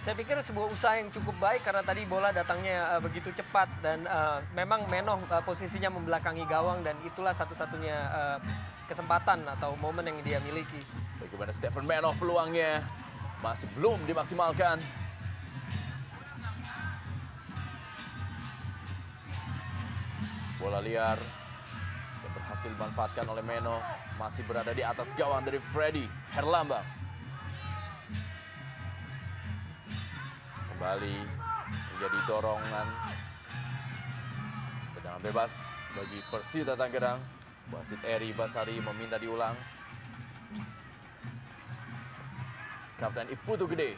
[SPEAKER 3] saya pikir sebuah usaha yang cukup baik karena tadi bola datangnya begitu cepat dan memang Menoh posisinya membelakangi gawang dan itulah satu-satunya kesempatan atau momen yang dia miliki.
[SPEAKER 1] Bagaimana Stephen Menoh peluangnya masih belum dimaksimalkan. Bola liar yang berhasil dimanfaatkan oleh Menoh masih berada di atas gawang dari Freddy Herlambang. Kembali terjadi dorongan. Tendangan bebas bagi Persita Tangerang. Wasit Eri Basari meminta diulang. Kapten Iputu Gede.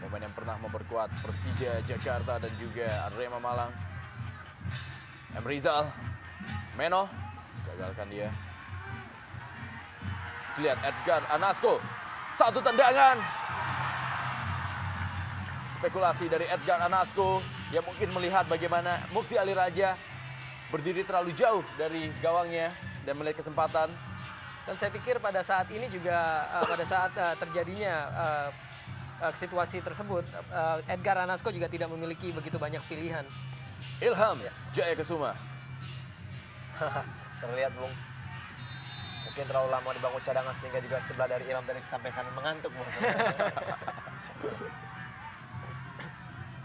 [SPEAKER 1] Pemain yang pernah memperkuat Persija Jakarta dan juga Arema Malang. M. Rizal. Menoh. Gagalkan dia. Lihat Edgar Anasko. Satu tendangan. Spekulasi dari Edgar Anasko. Dia mungkin melihat bagaimana Mukti Ali Raja berdiri terlalu jauh dari gawangnya dan melihat kesempatan.
[SPEAKER 3] Dan saya pikir pada saat ini juga pada saat terjadinya situasi tersebut, Edgar Anasko juga tidak memiliki begitu banyak pilihan.
[SPEAKER 1] Ilham Jaya Kesuma.
[SPEAKER 2] Terlihat, Bung. Mungkin terlalu lama di bangku cadangan sehingga juga sebelah dari Ilham tadi sampai mengantuk, Bung.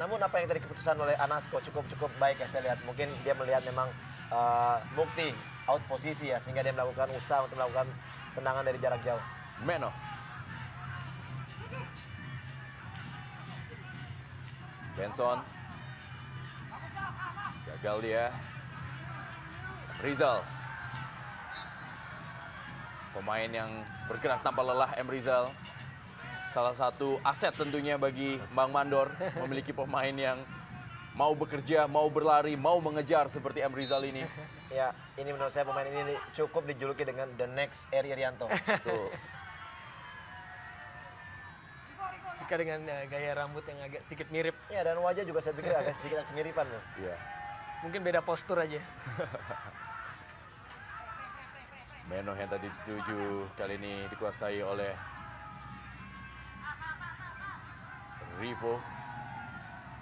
[SPEAKER 2] Namun apa yang tadi keputusan oleh Anasko cukup baik ya saya lihat. Mungkin dia melihat memang Mukti out posisi ya sehingga dia melakukan usaha untuk melakukan tendangan dari jarak jauh.
[SPEAKER 1] Menoh. Benson. Gagal dia. Rizal. Pemain yang bergerak tanpa lelah, M. Rizal. Salah satu aset tentunya bagi Bang Mandor, memiliki pemain yang mau bekerja, mau berlari, mau mengejar seperti M. Rizal ini.
[SPEAKER 2] Ya, ini menurut saya pemain ini cukup dijuluki dengan the next Eri Rianto.
[SPEAKER 1] Tuh.
[SPEAKER 3] Jika dengan gaya rambut yang agak sedikit mirip,
[SPEAKER 2] Ya, dan wajah juga saya pikir agak sedikit kemiripan, Bung.
[SPEAKER 1] Iya.
[SPEAKER 3] mungkin beda postur aja.
[SPEAKER 1] Menoh yang tadi dituju kali ini dikuasai oleh Rivo.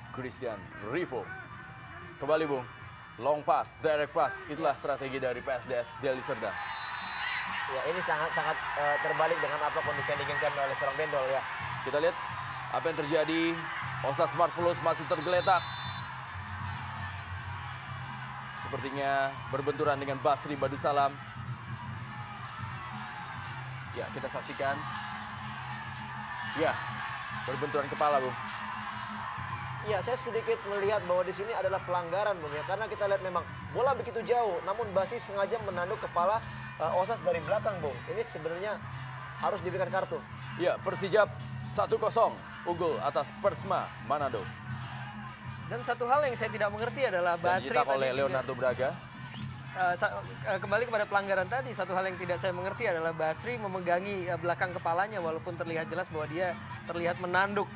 [SPEAKER 1] Christian Rivo. Kembali, Bung. Long pass, direct pass. Itulah strategi dari PSDS Deli Serdang.
[SPEAKER 2] Ya, ini sangat-sangat terbalik dengan apa kondisi yang diinginkan oleh seorang Bendol ya.
[SPEAKER 1] Kita lihat apa yang terjadi. Osas Marvelous masih tergeletak. Sepertinya berbenturan dengan Basri Badusalam. Ya, kita saksikan. Ya, berbenturan kepala, Bung.
[SPEAKER 2] Iya, saya sedikit melihat bahwa di sini adalah pelanggaran, Bung ya. Karena kita lihat memang bola begitu jauh, namun Basis sengaja menanduk kepala Osas dari belakang, Bung. Ini sebenarnya harus diberikan kartu.
[SPEAKER 1] Ya, Persijap 1-0 unggul atas Persma Manado.
[SPEAKER 3] Dan satu hal yang saya tidak mengerti adalah
[SPEAKER 1] Dan
[SPEAKER 3] Basri
[SPEAKER 1] dicetak
[SPEAKER 3] tadi
[SPEAKER 1] oleh
[SPEAKER 3] juga-
[SPEAKER 1] Leonardo Braga.
[SPEAKER 3] Kembali kepada pelanggaran tadi, satu hal yang tidak saya mengerti adalah Basri memegangi belakang kepalanya walaupun terlihat jelas bahwa dia terlihat menanduk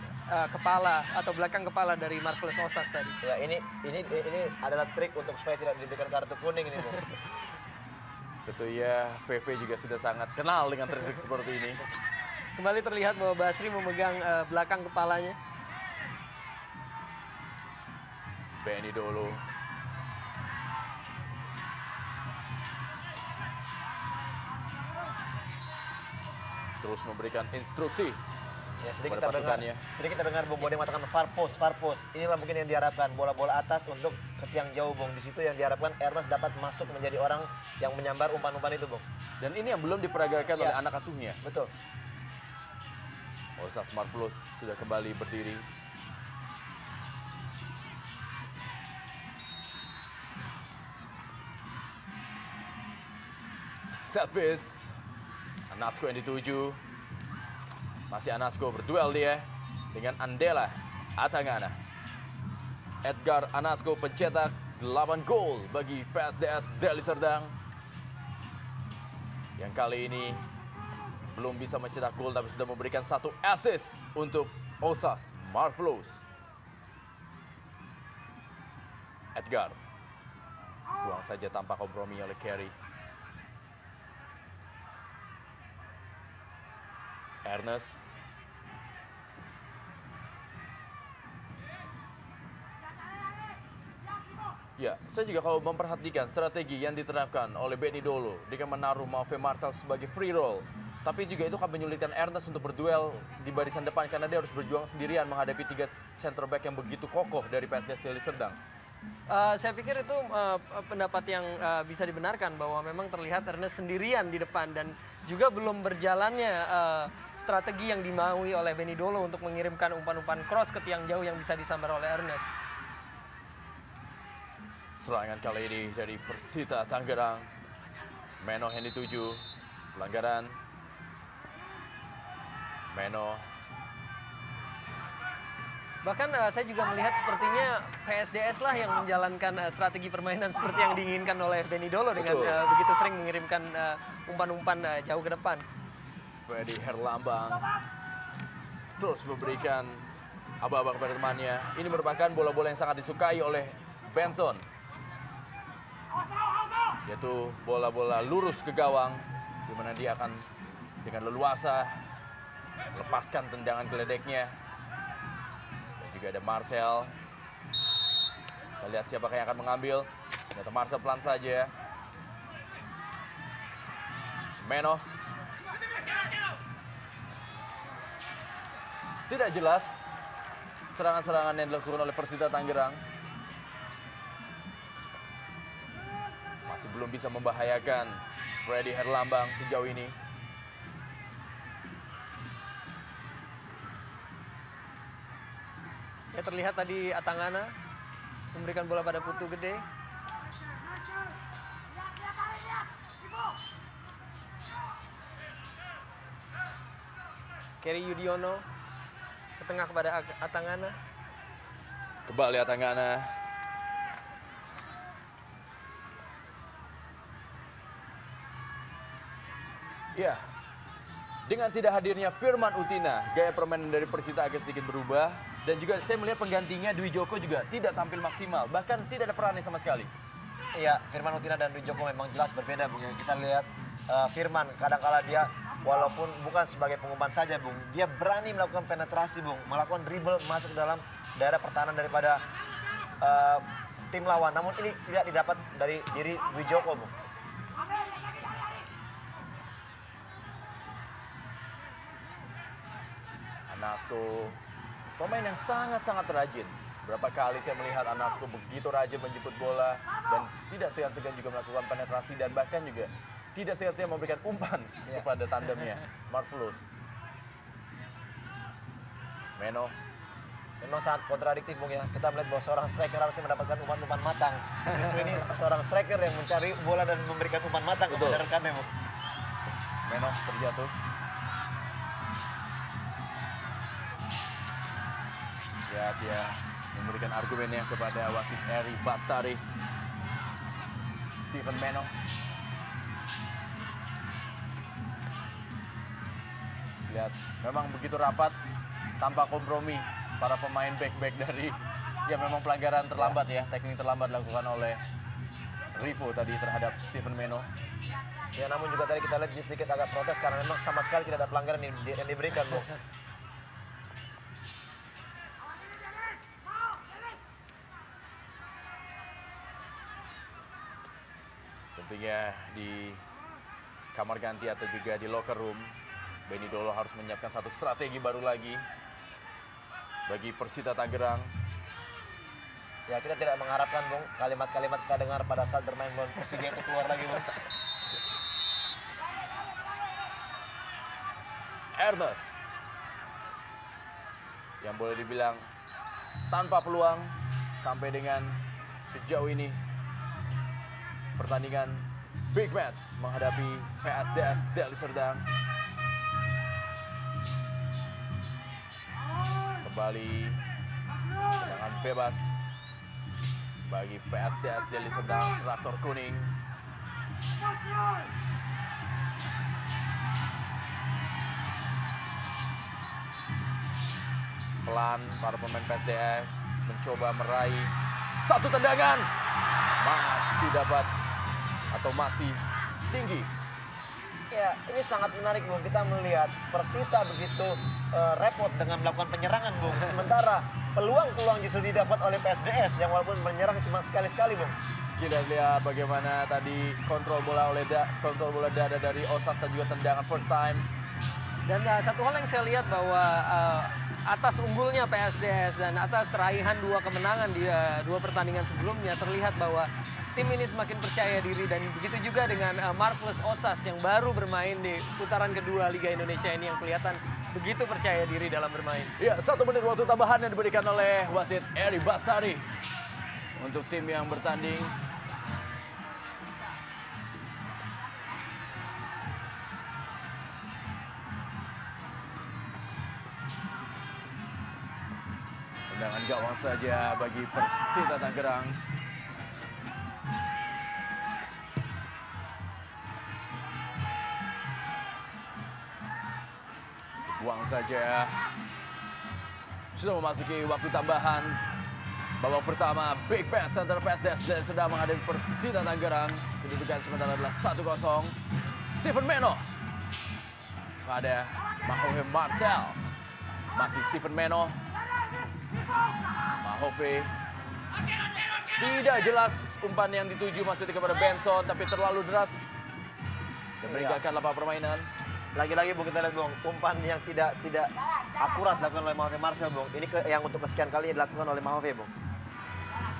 [SPEAKER 3] kepala atau belakang kepala dari Marvelous Osas tadi.
[SPEAKER 2] Ya, ini adalah trik untuk supaya tidak diberikan kartu kuning ini, Bung.
[SPEAKER 1] Tentu ya, VV juga sudah sangat kenal dengan trik-trik seperti ini.
[SPEAKER 3] Kembali terlihat bahwa Basri memegang belakang kepalanya.
[SPEAKER 1] Benny Dolo. Terus memberikan instruksi.
[SPEAKER 2] Ya, sedikit
[SPEAKER 1] Pada
[SPEAKER 2] kita dengar,
[SPEAKER 1] pasukannya.
[SPEAKER 2] sedikit kita dengar Bung Bode mengatakan far post. Inilah mungkin yang diharapkan, bola-bola atas untuk ke tiang jauh, Bung. Di situ yang diharapkan Ernest dapat masuk menjadi orang yang menyambar umpan-umpan itu, Bung.
[SPEAKER 1] Dan ini yang belum diperagakan
[SPEAKER 2] Ya.
[SPEAKER 1] oleh anak asuhnya.
[SPEAKER 2] Betul.
[SPEAKER 1] Osas Marvelous sudah kembali berdiri. Set piece. Anasko yang dituju. Masih Anasko berduel dia dengan Andela Atangana. Edgar Anasko pencetak 8 gol bagi PSDS Deli Serdang. Yang kali ini belum bisa mencetak gol tapi sudah memberikan 1 assist untuk Osas Marvelous. Edgar buang saja tanpa kompromi oleh Carey. Ernest. Ya, saya juga kalau memperhatikan strategi yang diterapkan oleh Benny Dolo dengan menaruh Maove Martel sebagai free roll. Tapi juga itu akan menyulitkan Ernest untuk berduel di barisan depan karena dia harus berjuang sendirian menghadapi 3 center back yang begitu kokoh dari PSDS Deli Serdang.
[SPEAKER 3] Saya pikir itu pendapat yang bisa dibenarkan bahwa memang terlihat Ernest sendirian di depan dan juga belum berjalannya strategi yang dimaui oleh Benny Dolo untuk mengirimkan umpan-umpan cross ke tiang jauh yang bisa disambar oleh Ernest.
[SPEAKER 1] Serangan kali ini dari Persita Tangerang. Meno yang dituju. Pelanggaran. Meno.
[SPEAKER 3] Bahkan saya juga melihat sepertinya PSDS lah yang menjalankan strategi permainan seperti yang diinginkan oleh Benny Dolo dengan
[SPEAKER 1] Betul.
[SPEAKER 3] begitu sering mengirimkan umpan-umpan jauh ke depan.
[SPEAKER 1] Freddy Herlambang. Terus memberikan aba-aba kepada temannya. Ini merupakan bola-bola yang sangat disukai oleh Benson. Yaitu bola-bola lurus ke gawang. Di mana dia akan dengan leluasa melepaskan tendangan geledeknya. Dan juga ada Marcel. Kita lihat siapakah yang akan mengambil. Ternyata Marcel pelan saja. Meno. Tidak jelas serangan-serangan yang dilakukan oleh Persita Tangerang. Masih belum bisa membahayakan Freddy Herlambang sejauh ini.
[SPEAKER 3] Ya terlihat tadi Atangana memberikan bola pada Putu Gede. Kerry Yudiono ke tengah kepada Atangana.
[SPEAKER 1] Kembali Atangana. Ya, dengan tidak hadirnya Firman Utina, gaya permainan dari Persita agak sedikit berubah. Dan juga saya melihat penggantinya Dwi Joko juga tidak tampil maksimal, bahkan tidak ada perannya sama sekali.
[SPEAKER 2] Iya, Firman Utina dan Dwi Joko memang jelas berbeda, Bung. Kita lihat Firman kadang-kala dia walaupun bukan sebagai pengumpan saja, Bung, dia berani melakukan penetrasi, Bung, melakukan dribble masuk ke dalam daerah pertahanan daripada tim lawan. Namun ini tidak didapat dari diri Dwi Joko, Bung.
[SPEAKER 1] Anasko, pemain yang sangat-sangat rajin. Berapa kali saya melihat Anasko begitu rajin menjemput bola dan tidak segan-segan juga melakukan penetrasi dan bahkan juga tidak segan-segan memberikan umpan kepada tandemnya, Marvelous. Meno.
[SPEAKER 2] Memang sangat kontradiktif Bung ya. Kita melihat bahwa seorang striker harusnya mendapatkan umpan-umpan matang. Justru ini seorang striker yang mencari bola dan memberikan umpan matang kepada rekannya Bung.
[SPEAKER 1] Meno terjatuh. Ya, dia memberikan argumennya kepada wasit Eri Bastari. Stephen Meno. Lihat, memang begitu rapat, tanpa kompromi para pemain back-back dari, ya memang pelanggaran terlambat ya, teknik terlambat dilakukan oleh Rivo tadi terhadap Stephen Meno.
[SPEAKER 2] Ya namun juga tadi kita lihat dia sedikit agak protes karena memang sama sekali tidak ada pelanggaran yang diberikan Bung.
[SPEAKER 1] Tentunya di kamar ganti atau juga di locker room, Benny Dolo harus menyiapkan satu strategi baru lagi bagi Persita Tangerang.
[SPEAKER 2] Ya kita tidak mengharapkan Bung kalimat-kalimat kita dengar pada saat bermain melawan Persija itu keluar lagi Bung.
[SPEAKER 1] Ernest yang boleh dibilang tanpa peluang sampai dengan sejauh ini pertandingan big match menghadapi PSDS Deli Serdang. Kembali tendangan bebas bagi PSDS Deli Serdang, traktor kuning. Pelan para pemain PSDS mencoba meraih satu tendangan. Masih dapat atau masih tinggi.
[SPEAKER 2] Ya ini sangat menarik Bung, kita melihat Persita begitu repot dengan melakukan penyerangan Bung. Sementara peluang-peluang justru didapat oleh PSDS yang walaupun menyerang cuma sekali-sekali Bung.
[SPEAKER 1] Kita lihat bagaimana tadi kontrol bola dada dari Osas dan juga tendangan first time.
[SPEAKER 3] Dan satu hal yang saya lihat bahwa atas unggulnya PSDS dan atas raihan 2 kemenangan di 2 pertandingan sebelumnya, terlihat bahwa tim ini semakin percaya diri, dan begitu juga dengan Marvelous Osas yang baru bermain di putaran kedua Liga Indonesia ini yang kelihatan begitu percaya diri dalam bermain.
[SPEAKER 1] Ya, 1 menit waktu tambahan yang diberikan oleh wasit Eri Bastari untuk tim yang bertanding. Tendangan gawang saja bagi Persita Tangerang. Buang saja. Sudah memasuki waktu tambahan. Babak pertama, big match antara PSDS dan sedang menghadapi Persita Tangerang. Kedudukan sementara adalah 1-0. Stephen Meno pada Mahove Marcel. Masih Stephen Meno. Mahove. Tidak jelas umpan yang dituju maksudnya kepada Benson, tapi terlalu deras dan meninggalkan lapangan permainan.
[SPEAKER 2] Lagi-lagi Bung kita lihat Bung, umpan yang tidak akurat dilakukan oleh Mahove Marcel Bung. Ini yang untuk kesekian kali dilakukan oleh Mahove Bung.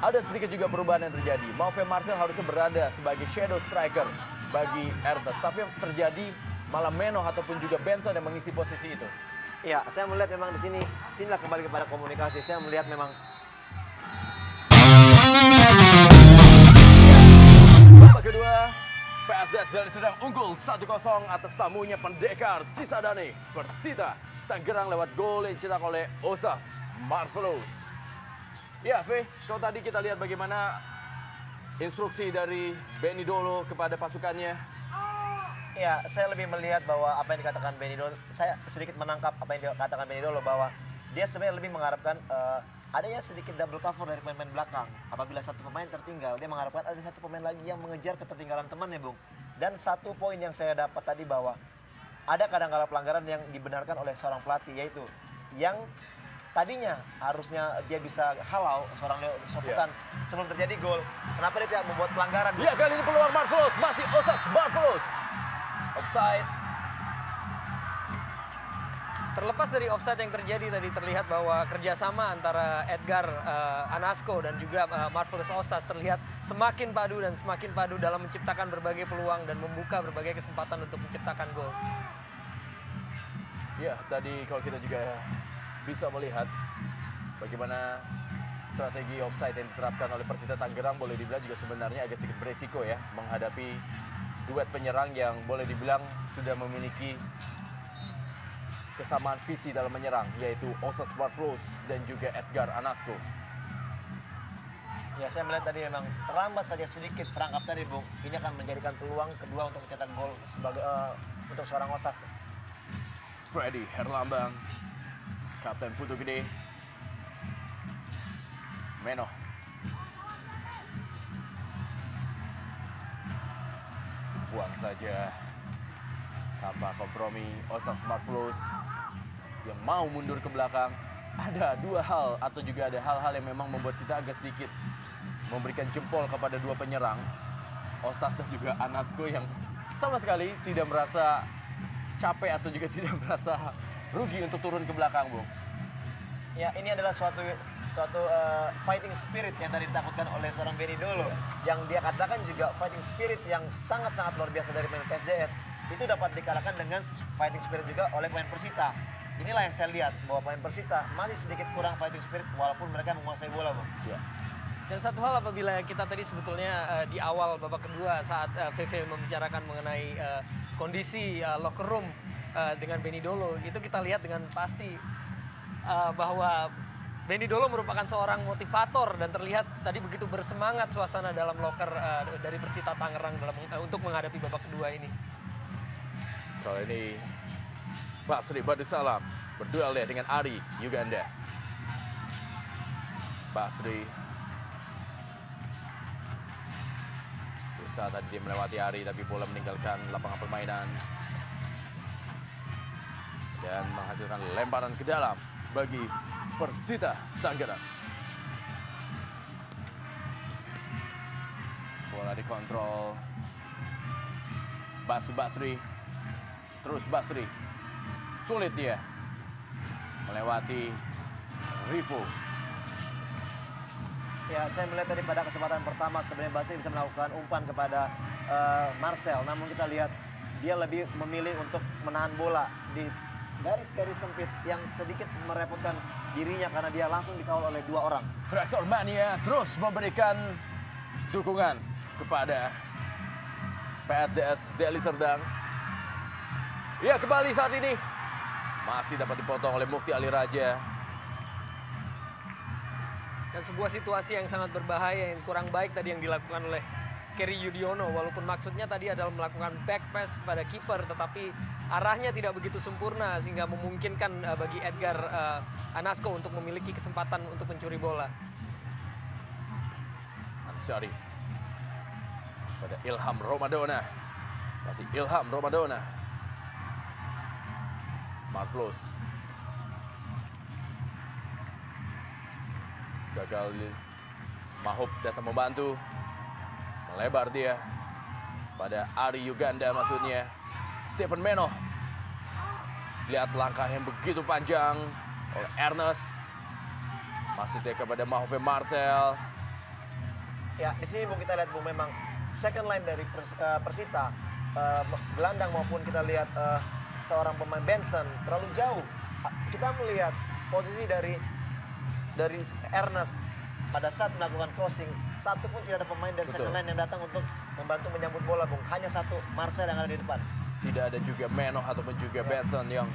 [SPEAKER 1] Ada sedikit juga perubahan yang terjadi. Mahove Marcel harusnya berada sebagai shadow striker bagi Ernest, tapi yang terjadi malah Meno ataupun juga Benson yang mengisi posisi itu.
[SPEAKER 2] Iya, saya melihat memang di sinilah kembali kepada komunikasi. Saya melihat memang
[SPEAKER 1] babak kedua, PSDS Deli Serdang unggul 1-0 atas tamunya Pendekar Cisadane. Persita Tangerang lewat gol yang dicetak oleh Osas Marvelous. Ya, V, kalau tadi kita lihat bagaimana instruksi dari Benny Dolo kepada pasukannya.
[SPEAKER 2] ya, saya lebih melihat bahwa apa yang dikatakan Benny Dolo, saya sedikit menangkap apa yang dikatakan Benny Dolo bahwa dia sebenarnya lebih mengharapkan adanya sedikit double cover dari pemain belakang. Apabila satu pemain tertinggal, dia mengharapkan ada satu pemain lagi yang mengejar ketertinggalan temannya, Bung. Dan satu poin yang saya dapat tadi bahwa ada kadang-kala pelanggaran yang dibenarkan oleh seorang pelatih, yaitu yang tadinya harusnya dia bisa halau seorang Leo Soputan sebelum terjadi gol. Kenapa dia tidak membuat pelanggaran?
[SPEAKER 1] Ya, kali ini peluang Marvelous, masih Osas Marvelous. Offside.
[SPEAKER 3] Terlepas dari offside yang terjadi tadi, terlihat bahwa kerjasama antara Edgar Anasco dan juga Marvelous Osas terlihat semakin padu dan semakin padu dalam menciptakan berbagai peluang dan membuka berbagai kesempatan untuk menciptakan gol.
[SPEAKER 1] Ya, tadi kalau kita juga bisa melihat bagaimana strategi offside yang diterapkan oleh Persita Tangerang boleh dibilang juga sebenarnya agak sedikit beresiko ya menghadapi duet penyerang yang boleh dibilang sudah memiliki kesamaan visi dalam menyerang, yaitu Osas Marflos dan juga Edgar Anasco.
[SPEAKER 2] Ya, saya melihat tadi memang terlambat saja sedikit perangkap tadi, Bung. Ini akan menjadikan peluang kedua untuk mencetak gol sebagai untuk seorang Osas.
[SPEAKER 1] Freddy Herlambang, Kapten Putu Gede, Meno. Buang saja tanpa kompromi Osas Marflos yang mau mundur ke belakang. Ada dua hal atau juga ada hal-hal yang memang membuat kita agak sedikit memberikan jempol kepada dua penyerang, Osas dan juga Anasco, yang sama sekali tidak merasa capek atau juga tidak merasa rugi untuk turun ke belakang, Bung.
[SPEAKER 2] Ya, ini adalah suatu fighting spirit yang tadi ditakutkan oleh seorang Benny Dolo. Yang dia katakan juga fighting spirit yang sangat-sangat luar biasa dari pemain PSDS. Itu dapat dikalahkan dengan fighting spirit juga oleh pemain Persita. Inilah yang saya lihat, bahwa pemain Persita masih sedikit kurang fighting spirit walaupun mereka menguasai bola, Bung.
[SPEAKER 1] Ya.
[SPEAKER 3] Dan satu hal apabila kita tadi sebetulnya di awal babak kedua saat VV membicarakan mengenai kondisi locker room dengan Benny Dolo, itu kita lihat dengan pasti bahwa Benny Dolo merupakan seorang motivator dan terlihat tadi begitu bersemangat suasana dalam locker dari Persita Tangerang untuk menghadapi babak kedua ini.
[SPEAKER 1] Kali ini Pak Sri Badusalam berduel ya dengan Ari Uganda. Pak Sri berusaha tadi dia melewati Ari, tapi bola meninggalkan lapangan permainan dan menghasilkan lemparan ke dalam bagi Persita Tangerang. Bola dikontrol Basri. Terus Basri, sulit dia melewati Rivo.
[SPEAKER 2] Ya, saya melihat tadi pada kesempatan pertama sebenarnya Basri bisa melakukan umpan kepada Marcel. Namun kita lihat dia lebih memilih untuk menahan bola di garis-garis sempit yang sedikit merepotkan dirinya karena dia langsung dikawal oleh dua orang.
[SPEAKER 1] Traktor Mania terus memberikan dukungan kepada PSDS Deli Serdang. Ya, kembali saat ini masih dapat dipotong oleh Mukti Ali Raja.
[SPEAKER 3] Dan sebuah situasi yang sangat berbahaya, yang kurang baik tadi yang dilakukan oleh Kerry Yudiono. Walaupun maksudnya tadi adalah melakukan back pass pada kiper, tetapi arahnya tidak begitu sempurna sehingga memungkinkan bagi Edgar Anasco untuk memiliki kesempatan untuk mencuri bola.
[SPEAKER 1] Ansyari pada Ilham Romadona. Masih Ilham Romadona. Marflos gagal. Mahub datang membantu, melebar dia pada Ari Uganda, maksudnya Stephen Meno. Lihat langkah yang begitu panjang oleh Ernest, maksudnya kepada Mahove Marcel.
[SPEAKER 2] Ya, di sini Bung, kita lihat Bung, memang second line dari Persita, gelandang maupun kita lihat seorang pemain Benson terlalu jauh. Kita melihat posisi dari Ernest pada saat melakukan crossing, satu pun tidak ada pemain dari second line yang datang untuk membantu menyambut bola, Bung. Hanya satu, Marcel yang ada di depan.
[SPEAKER 1] Tidak ada juga Meno ataupun juga Benson yang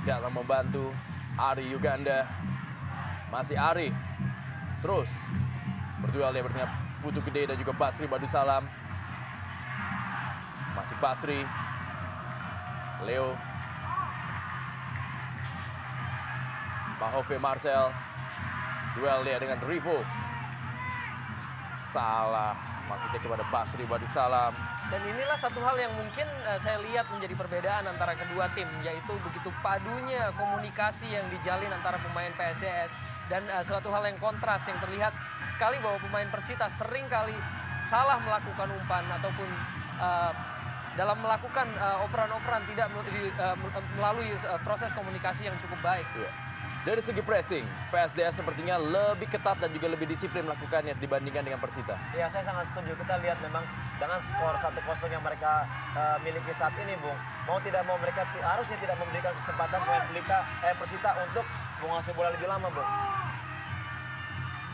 [SPEAKER 1] datang membantu Ari Uganda. Masih Ari terus berduel dia dengan Putu Gede dan juga Basri Badusalam. Masih Basri, Leo, Mahove Marcel, duel dia dengan Rivo. Salah, maksudnya kepada Basri Badusalam.
[SPEAKER 3] Dan inilah satu hal yang mungkin saya lihat menjadi perbedaan antara kedua tim, yaitu begitu padunya komunikasi yang dijalin antara pemain PSDS dan suatu hal yang kontras yang terlihat sekali bahwa pemain Persita sering kali salah melakukan umpan ataupun dalam melakukan operan-operan tidak melalui proses komunikasi yang cukup baik.
[SPEAKER 1] Iya. Dari segi pressing, PSDS sepertinya lebih ketat dan juga lebih disiplin melakukannya dibandingkan dengan Persita.
[SPEAKER 2] Ya, saya sangat setuju. Kita lihat memang dengan skor 1-0 yang mereka miliki saat ini, Bung. Mau tidak mau mereka harusnya tidak memberikan kesempatan pemain Persita untuk menguasai bola lebih lama, Bung.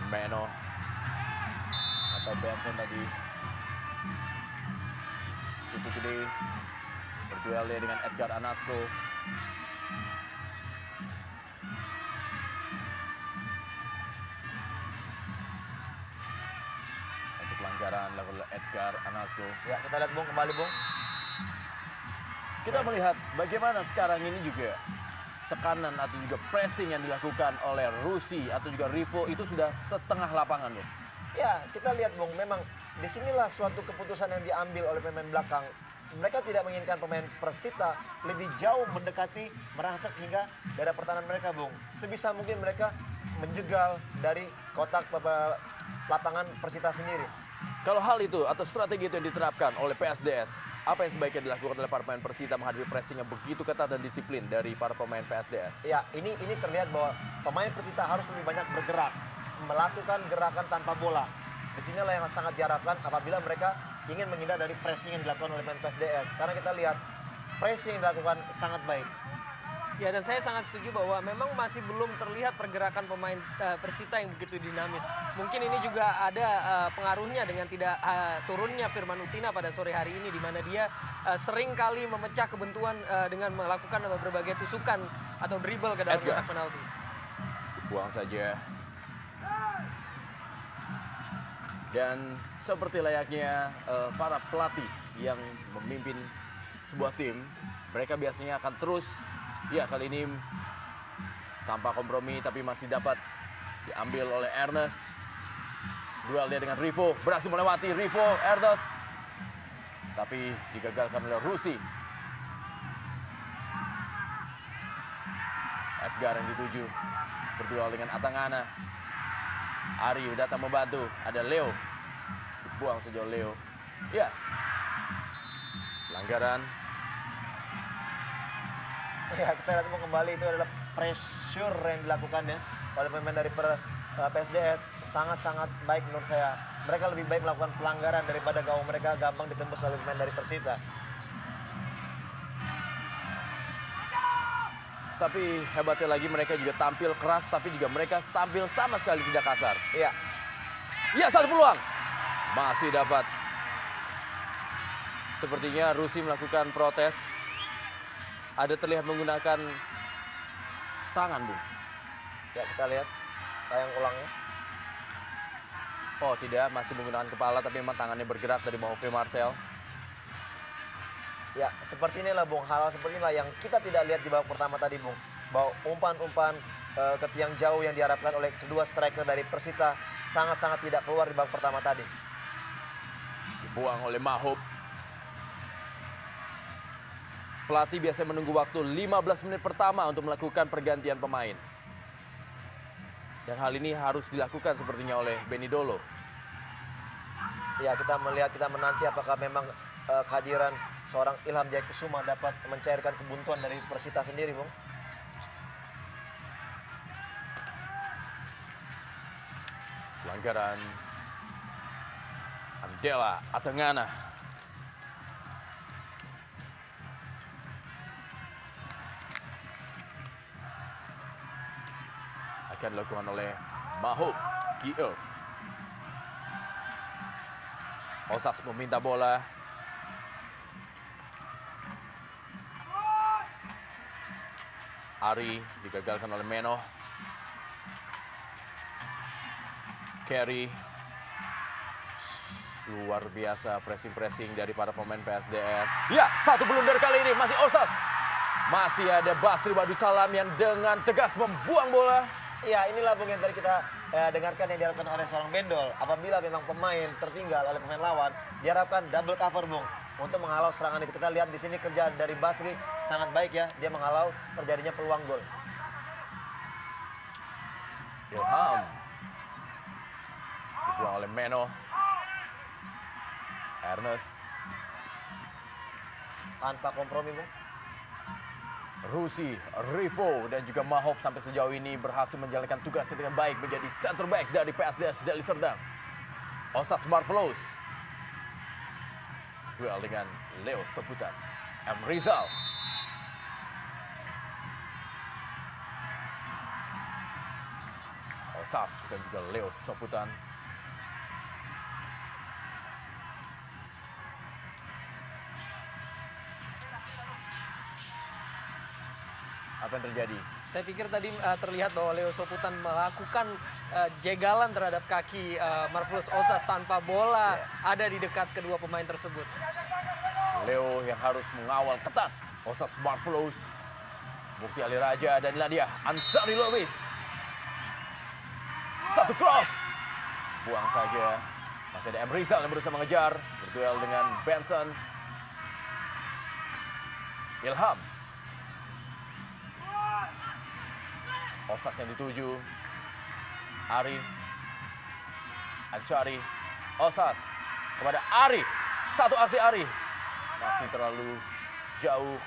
[SPEAKER 1] Meno atau Benson tadi. Itu gede. Berduel dia dengan Edgar Anasco. Pelanggaran dilakukan oleh Edgar Anasco.
[SPEAKER 2] Ya, kita lihat, Bung, kembali, Bung.
[SPEAKER 1] Kita melihat bagaimana sekarang ini juga tekanan atau juga pressing yang dilakukan oleh Rusi atau juga Rivo itu sudah setengah lapangan, Bung.
[SPEAKER 2] Ya, kita lihat, Bung, memang disinilah suatu keputusan yang diambil oleh pemain belakang. Mereka tidak menginginkan pemain Persita lebih jauh mendekati, merangsek hingga daerah pertahanan mereka, Bung. Sebisa mungkin mereka menjegal dari kotak lapangan Persita sendiri.
[SPEAKER 1] Kalau hal itu atau strategi itu yang diterapkan oleh PSDS, apa yang sebaiknya dilakukan oleh para pemain Persita menghadapi pressing yang begitu ketat dan disiplin dari para pemain PSDS?
[SPEAKER 2] Ya, ini terlihat bahwa pemain Persita harus lebih banyak bergerak, melakukan gerakan tanpa bola. Disinilah yang sangat diharapkan apabila mereka ingin menghindar dari pressing yang dilakukan oleh pemain PSDS. Karena kita lihat pressing yang dilakukan sangat baik.
[SPEAKER 3] Ya, dan saya sangat setuju bahwa memang masih belum terlihat pergerakan pemain Persita yang begitu dinamis. Mungkin ini juga ada pengaruhnya dengan tidak turunnya Firman Utina pada sore hari ini, di mana dia sering kali memecah kebuntuan dengan melakukan berbagai tusukan atau dribble ke dalam
[SPEAKER 1] Edgar.
[SPEAKER 3] kotak penalti.
[SPEAKER 1] Buang saja. Dan seperti layaknya para pelatih yang memimpin sebuah tim, mereka biasanya akan terus, ya kali ini tanpa kompromi tapi masih dapat diambil oleh Ernest. Duel dia dengan Rivo, berhasil melewati Rivo, Ernest. Tapi digagalkan oleh Rusi. Edgar yang dituju, berduel dengan Atangana. Ari datang membantu, ada Leo. Dibuang sejauh Leo. Ya, pelanggaran.
[SPEAKER 2] Ya, kita lihat, Bung, kembali itu adalah pressure yang dilakukan ya oleh pemain dari PSDS. Sangat-sangat baik menurut saya. Mereka lebih baik melakukan pelanggaran daripada gawang mereka gampang ditembus oleh pemain dari Persita.
[SPEAKER 1] Tapi hebatnya lagi mereka juga tampil keras, tapi juga mereka tampil sama sekali tidak kasar.
[SPEAKER 2] Iya.
[SPEAKER 1] Ya, satu peluang. Masih dapat. Sepertinya Rusi melakukan protes. Ada terlihat menggunakan tangan, Bung.
[SPEAKER 2] Ya, kita lihat tayang ulangnya.
[SPEAKER 1] Oh tidak, masih menggunakan kepala tapi memang tangannya bergerak dari Mahove Marcel.
[SPEAKER 2] Ya, seperti inilah, Bung, hal seperti inilah yang kita tidak lihat di babak pertama tadi, Bung. Bahwa umpan-umpan ke tiang jauh yang diharapkan oleh kedua striker dari Persita sangat-sangat tidak keluar di babak pertama tadi.
[SPEAKER 1] Dibuang oleh Mahub. Pelatih biasanya menunggu waktu 15 menit pertama untuk melakukan pergantian pemain. Dan hal ini harus dilakukan sepertinya oleh Benidolo.
[SPEAKER 2] Ya, kita melihat, kita menanti apakah memang kehadiran seorang Ilham Jayakusuma dapat mencairkan kebuntuan dari Persita sendiri, Bung.
[SPEAKER 1] Pelanggaran Andela Atangana. Akan dilakukan oleh Mahub Gieuf. Osas meminta bola. Ari digagalkan oleh Meno. Carry. Luar biasa pressing-pressing dari para pemain PSDS. Ya, satu blunder kali ini masih Osas. Masih ada Basri Badusalam yang dengan tegas membuang bola.
[SPEAKER 2] Ya, inilah, Bung, yang tadi kita dengarkan yang diharapkan oleh seorang Bendol. Apabila memang pemain tertinggal oleh pemain lawan, diharapkan double cover, Bung, untuk menghalau serangan itu. Kita lihat di sini kerja dari Basri sangat baik ya, dia menghalau terjadinya peluang gol.
[SPEAKER 1] Ilham. Dibuang oleh Meno. Ernest.
[SPEAKER 2] Tanpa kompromi, Bung.
[SPEAKER 1] Rusi, Rivo, dan juga Mahop sampai sejauh ini berhasil menjalankan tugasnya dengan baik menjadi center back dari PSDS Deli Serdang. Osas Marvelous. Duel dengan Leo Soputan. M. Rizal. Osas dan juga Leo Soputan. Apa yang terjadi?
[SPEAKER 3] Saya pikir tadi terlihat bahwa Leo Soputan melakukan jegalan terhadap kaki Marvelous Osas tanpa bola ada di dekat kedua pemain tersebut.
[SPEAKER 1] Leo yang harus mengawal ketat Osas Marvelous. Bukti Ali Raja dan inilah dia Ansari Lubis. Satu cross. Buang saja. Masih ada M. Rizal yang berusaha mengejar. Berduel dengan Benson. Ilham. Osas yang dituju. Ari. Ansyari. Osas. Kepada Ari. Satu aksi Ari. Masih terlalu jauh.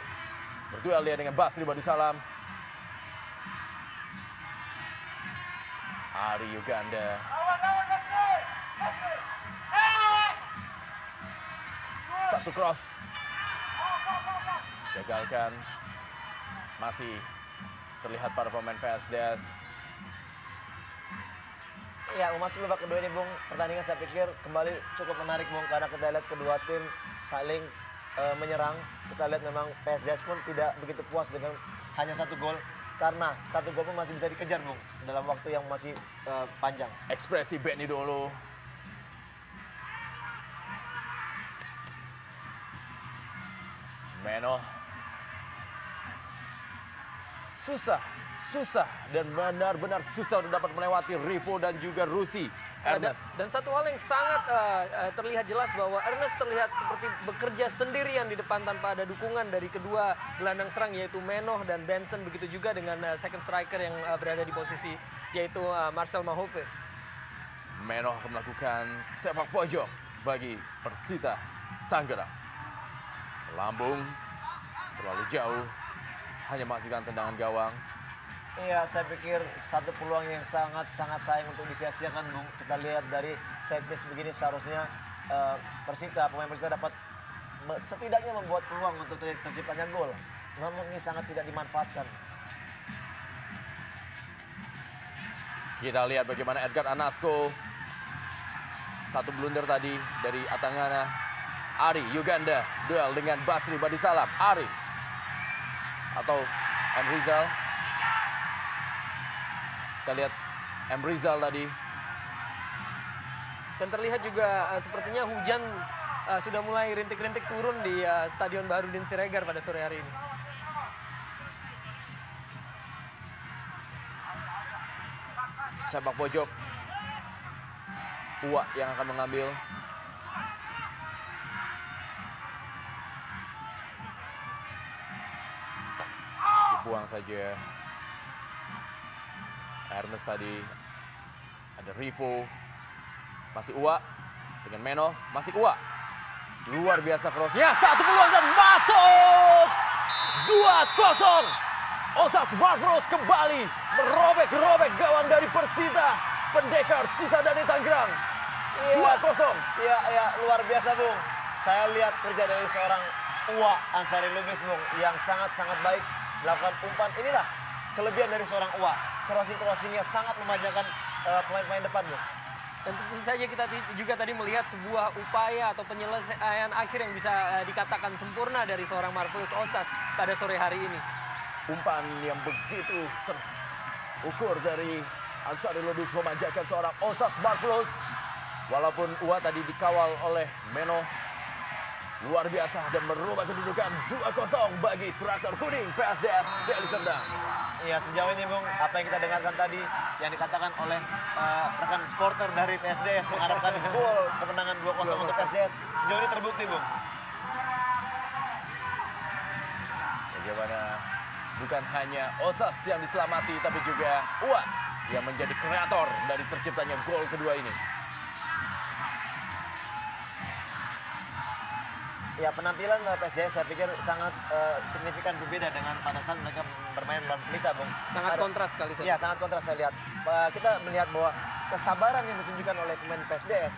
[SPEAKER 1] Berduel dia dengan Basri Badisalam. Ari Uganda. Satu cross. Gagalkan. Masih terlihat para pemain PSDS.
[SPEAKER 2] Ya, memasuki babak kedua ini, Bung, pertandingan saya pikir kembali cukup menarik, Bung, karena kita lihat kedua tim saling menyerang. Kita lihat memang PSDS pun tidak begitu puas dengan hanya satu gol, karena satu gol pun masih bisa dikejar, Bung, dalam waktu yang masih panjang.
[SPEAKER 1] Ekspresi Benny dulu. Meno. Susah dan benar-benar susah untuk dapat melewati Rivo dan juga Rusi. Ernest.
[SPEAKER 3] Dan satu hal yang sangat terlihat jelas bahwa Ernest terlihat seperti bekerja sendirian di depan tanpa ada dukungan dari kedua gelandang serang yaitu Menoh dan Benson, begitu juga dengan second striker yang berada di posisi yaitu Marcel Mahove.
[SPEAKER 1] Menoh akan melakukan sepak pojok bagi Persita Tangerang. Lambung terlalu jauh, hanya menghasilkan tendangan gawang.
[SPEAKER 2] Iya, saya pikir satu peluang yang sangat sayang untuk disia-siakan, Bung. Kita lihat dari set piece begini seharusnya pemain Persita dapat setidaknya membuat peluang untuk terciptanya gol. Namun ini sangat tidak dimanfaatkan.
[SPEAKER 1] Kita lihat bagaimana Edgar Anasco. Satu blunder tadi dari Atangana. Ari Uganda duel dengan Basri Badisalam. Ari atau M. Rizal. Kita lihat M. Rizal tadi.
[SPEAKER 3] Dan terlihat juga sepertinya hujan sudah mulai rintik-rintik turun di Stadion Baharudin Siregar pada sore hari ini.
[SPEAKER 1] Sepak pojok. Uwa yang akan mengambil. Dibuang saja. Ernest tadi. Ada Rivo. Masih Uwa. Dengan Meno. Masih Uwa. Luar biasa crossnya. Satu peluang dan masuk. 2-0. Osas Marvelous kembali merobek-robek gawang dari Persita. Pendekar Cisadane Tangerang. 2-0.
[SPEAKER 2] Iya, luar biasa, Bung. Saya lihat kerja dari seorang Uwa Ansari Lubis, Bung, yang sangat-sangat baik melakukan umpan. Inilah kelebihan dari seorang Uwa. Crossing-crossingnya sangat memanjakan pemain-pemain depan, Bung.
[SPEAKER 3] Dan tentu saja kita juga tadi melihat sebuah upaya atau penyelesaian akhir yang bisa dikatakan sempurna dari seorang Marvelous Osas pada sore hari ini.
[SPEAKER 1] Umpan yang begitu terukur dari Ansari Lubis memanjakan seorang Osas Marvelous. Walaupun Uwa tadi dikawal oleh Meno. Luar biasa dan merubah kedudukan 2-0 bagi Traktor Kuning PSDS Deli Serdang.
[SPEAKER 2] Iya, sejauh ini, Bung, apa yang kita dengarkan tadi yang dikatakan oleh rekan supporter dari PSDS mengharapkan gol kemenangan 2-0 untuk PSDS, sejauh ini terbukti, Bung.
[SPEAKER 1] Bagaimana bukan hanya Osas yang diselamati tapi juga Uwa yang menjadi kreator dari terciptanya gol kedua ini.
[SPEAKER 2] Ya penampilan PSDS saya pikir sangat signifikan berbeda dengan pada saat mereka bermain melawan Pelita, Bung.
[SPEAKER 3] Sangat kontras sekali saya.
[SPEAKER 2] Iya, sangat kontras saya lihat. Kita melihat bahwa kesabaran yang ditunjukkan oleh pemain PSDS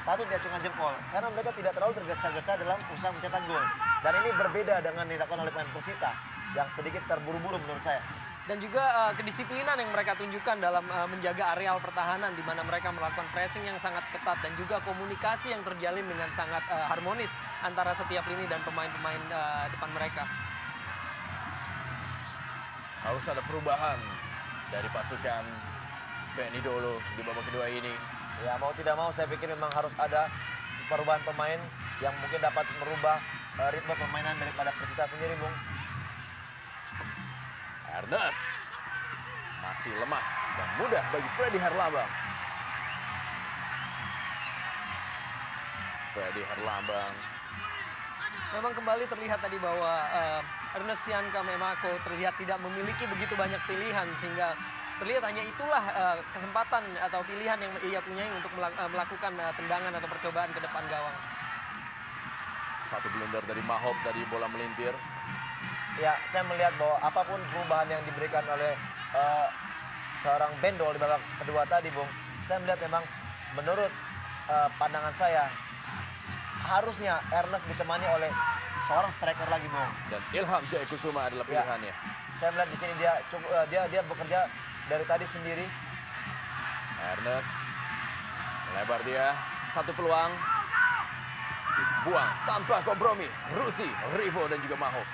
[SPEAKER 2] patut diacungkan jempol karena mereka tidak terlalu tergesa-gesa dalam usaha mencetak gol. Dan ini berbeda dengan yang dilakukan oleh pemain Persita yang sedikit terburu-buru menurut saya.
[SPEAKER 3] Dan juga kedisiplinan yang mereka tunjukkan dalam menjaga areal pertahanan di mana mereka melakukan pressing yang sangat ketat dan juga komunikasi yang terjalin dengan sangat harmonis antara setiap lini dan pemain-pemain depan mereka.
[SPEAKER 1] Harus ada perubahan dari pasukan BNI Dolo di babak kedua ini.
[SPEAKER 2] Ya mau tidak mau saya pikir memang harus ada perubahan pemain yang mungkin dapat merubah ritme permainan daripada Persita sendiri, Bung.
[SPEAKER 1] Ernest masih lemah dan mudah bagi Freddy Herlambang. Freddy Herlambang.
[SPEAKER 3] Memang kembali terlihat tadi bahwa Ernest Sianka Memako terlihat tidak memiliki begitu banyak pilihan sehingga terlihat hanya itulah kesempatan atau pilihan yang ia punyai untuk melakukan tendangan atau percobaan ke depan gawang.
[SPEAKER 1] Satu blunder dari Mahop tadi, bola melintir.
[SPEAKER 2] Ya, saya melihat bahwa apapun perubahan yang diberikan oleh seorang Bendol di babak kedua tadi, Bung, saya melihat memang menurut pandangan saya harusnya Ernest ditemani oleh seorang striker lagi, Bung.
[SPEAKER 1] Dan Ilham Jaya Kusuma adalah pilihannya.
[SPEAKER 2] Saya melihat di sini dia bekerja dari tadi sendiri.
[SPEAKER 1] Ernest melebar dia, satu peluang dibuang tanpa kompromi. Rusi, Rivo dan juga Mahop.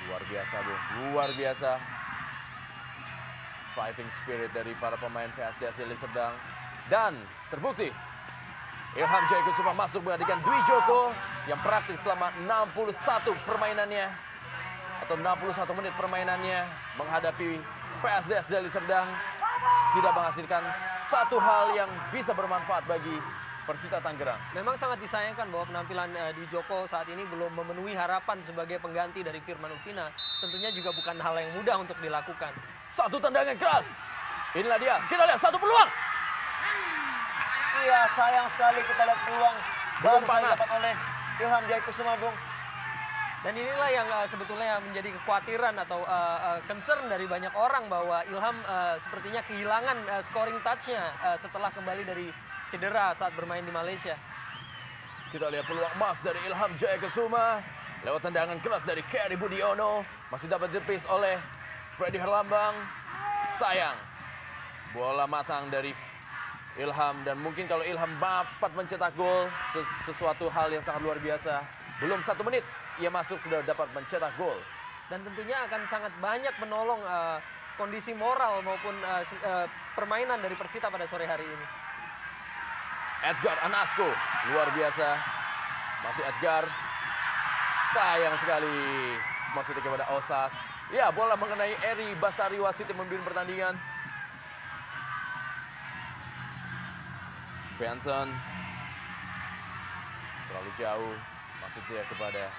[SPEAKER 1] Luar biasa, Bung. Luar biasa. Fighting spirit dari para pemain PSDS Deli Serdang. Dan terbukti Ilham Jaya Kusuma masuk menggantikan Dwi Joko yang praktis selama 61 permainannya atau 61 menit permainannya menghadapi PSDS Deli Serdang, tidak menghasilkan satu hal yang bisa bermanfaat bagi Persita Tangerang.
[SPEAKER 3] Memang sangat disayangkan bahwa penampilan Dwi Joko saat ini belum memenuhi harapan sebagai pengganti dari Firman Utina. Tentunya juga bukan hal yang mudah untuk dilakukan.
[SPEAKER 1] Satu tendangan keras. Inilah dia. Kita lihat satu peluang.
[SPEAKER 2] Iya, sayang sekali kita lihat peluang baru saja
[SPEAKER 1] panas.
[SPEAKER 2] dapat oleh Ilham Jaya Kusuma, Bung.
[SPEAKER 3] Dan inilah yang sebetulnya menjadi kekhawatiran atau concern dari banyak orang bahwa Ilham sepertinya kehilangan scoring touch-nya setelah kembali dari cedera saat bermain di Malaysia.
[SPEAKER 1] Kita lihat peluang emas dari Ilham Jaya Kusuma lewat tendangan keras dari Kerry Budiono, masih dapat ditepis oleh Freddy Herlambang. Sayang, bola matang dari Ilham, dan mungkin kalau Ilham dapat mencetak gol, sesuatu hal yang sangat luar biasa. Belum 1 menit ia masuk sudah dapat mencetak gol.
[SPEAKER 3] Dan tentunya akan sangat banyak menolong kondisi moral maupun permainan dari Persita pada sore hari ini.
[SPEAKER 1] Edgar Anasco, luar biasa. Masih Edgar. Sayang sekali maksudnya kepada Osas. Ya, bola mengenai Eri Bastari, wasit yang memimpin pertandingan. Benson terlalu jauh, maksudnya kepada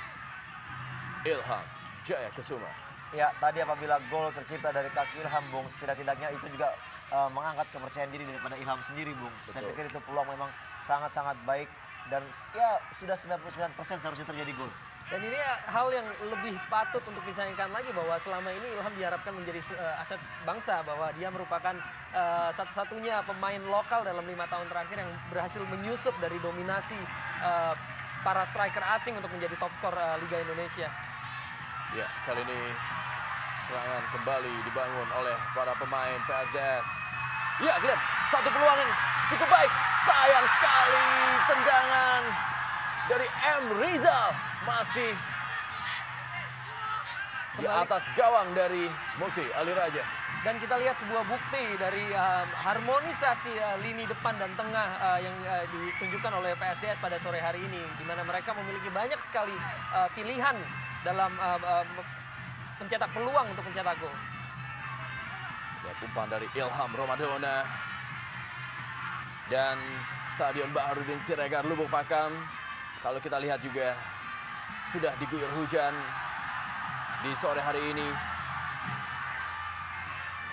[SPEAKER 1] Ilham Jaya Kusuma.
[SPEAKER 2] Ya, tadi apabila gol tercipta dari kaki Ilham, Bung, setidak-tidaknya itu juga mengangkat kepercayaan diri daripada Ilham sendiri, Bung. Saya
[SPEAKER 1] Betul.
[SPEAKER 2] pikir itu peluang memang sangat-sangat baik dan ya sudah 99% seharusnya terjadi gol.
[SPEAKER 3] Dan ini hal yang lebih patut untuk disayangkan lagi bahwa selama ini Ilham diharapkan menjadi aset bangsa, bahwa dia merupakan satu-satunya pemain lokal dalam 5 tahun terakhir yang berhasil menyusup dari dominasi para striker asing untuk menjadi top skor Liga Indonesia.
[SPEAKER 1] Ya, kali ini serangan kembali dibangun oleh para pemain PSDS. Ya, lihat satu peluang yang cukup baik. Sayang sekali tendangan dari M. Rizal masih di atas gawang dari Mukti Ali Raja.
[SPEAKER 3] Dan kita lihat sebuah bukti dari harmonisasi lini depan dan tengah yang ditunjukkan oleh PSDS pada sore hari ini, di mana mereka memiliki banyak sekali pilihan dalam mencetak peluang untuk mencetak gol.
[SPEAKER 1] Ya, umpan dari Ilham Romadona dan Stadion Baharudin Siregar Lubuk Pakam. Kalau kita lihat juga sudah diguyur hujan di sore hari ini.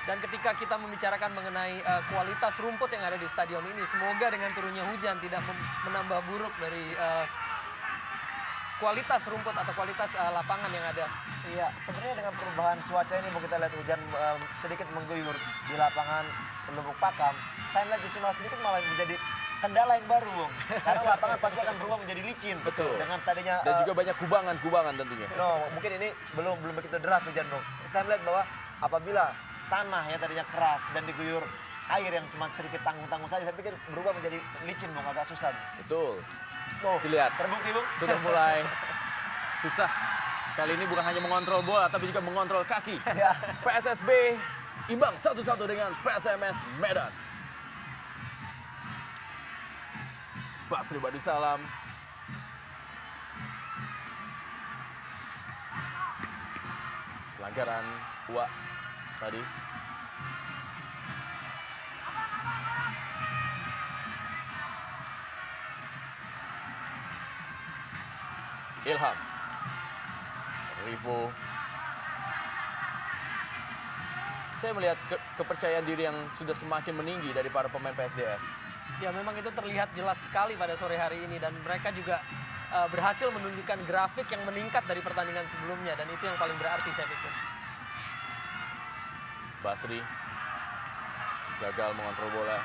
[SPEAKER 3] Dan ketika kita membicarakan mengenai kualitas rumput yang ada di stadion ini, semoga dengan turunnya hujan tidak menambah buruk dari kualitas rumput atau kualitas lapangan yang ada.
[SPEAKER 2] Iya, sebenarnya dengan perubahan cuaca ini, mau kita lihat hujan sedikit mengguyur di lapangan Lubuk Pakam, saya melihat justru malah sedikit malah menjadi kendala yang baru, Bung. Karena lapangan pasti akan berubah menjadi licin.
[SPEAKER 1] Betul.
[SPEAKER 2] Dengan tadinya
[SPEAKER 1] Dan juga banyak kubangan tentunya.
[SPEAKER 2] no, mungkin ini belum begitu deras hujan, Bung. Saya melihat bahwa apabila tanah yang tadinya keras dan diguyur air yang cuma sedikit tanggung-tanggung saja, saya pikir berubah menjadi licin, Bung, agak susah.
[SPEAKER 1] Betul.
[SPEAKER 2] Tuh,
[SPEAKER 1] Dilihat.
[SPEAKER 2] terbukti, Bung.
[SPEAKER 1] Sudah mulai susah. Kali ini bukan hanya mengontrol bola, tapi juga mengontrol kaki.
[SPEAKER 2] Ya.
[SPEAKER 1] PSSB imbang 1-1 dengan PSMS Medan. Basri Badusalam. Pelanggaran Uwa tadi. Ilham. Rivo. Saya melihat kepercayaan diri yang sudah semakin meninggi dari para pemain PSDS.
[SPEAKER 3] Ya memang itu terlihat jelas sekali pada sore hari ini dan mereka juga berhasil menunjukkan grafik yang meningkat dari pertandingan sebelumnya dan itu yang paling berarti saya pikir.
[SPEAKER 1] Basri gagal mengontrol bola.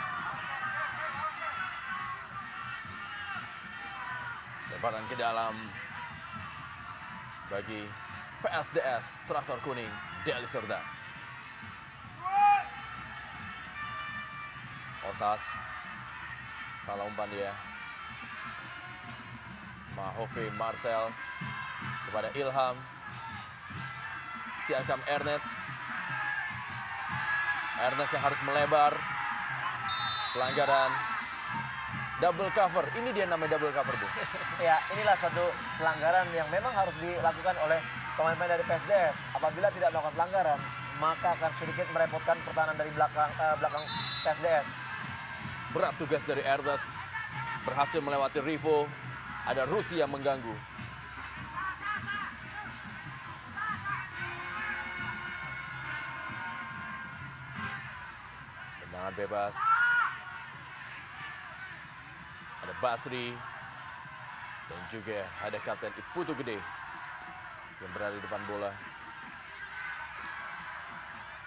[SPEAKER 1] Lemparan ke dalam bagi PSDS Traktor Kuning Deli Serdang. Osas salah umpan dia. Mahove Marcel kepada Ilham. Siakam Ernest. Ernest yang harus melebar. Pelanggaran. Double cover. Ini dia namanya double cover, Bu.
[SPEAKER 2] Ya, inilah suatu pelanggaran yang memang harus dilakukan oleh pemain-pemain dari PSDS. Apabila tidak melakukan pelanggaran, maka akan sedikit merepotkan pertahanan dari belakang PSDS.
[SPEAKER 1] Berat tugas dari Ernest. Berhasil melewati Rivo. Ada Rusi yang mengganggu. Tendangan bebas. Ada Basri. Dan juga ada Kapten Iputu Gede yang berada di depan bola.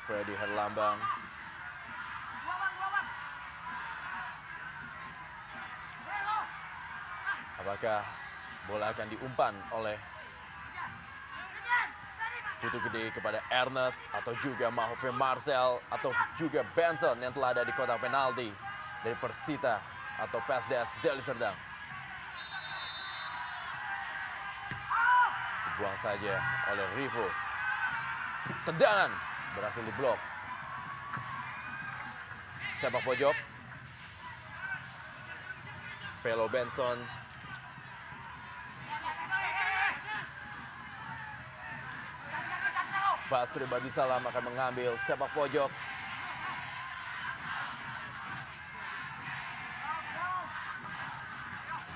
[SPEAKER 1] Freddy Herlambang. Apakah bola akan diumpan oleh Putu Gede kepada Ernest atau juga Mahove Marcel atau juga Benson yang telah ada di kotak penalti dari Persita atau PSDS Deli Serdang. Dibuang saja oleh Rivo. Tendangan berhasil diblok. Sepak pojok. Pelo Benson. Basri Badusalam akan mengambil sepak pojok.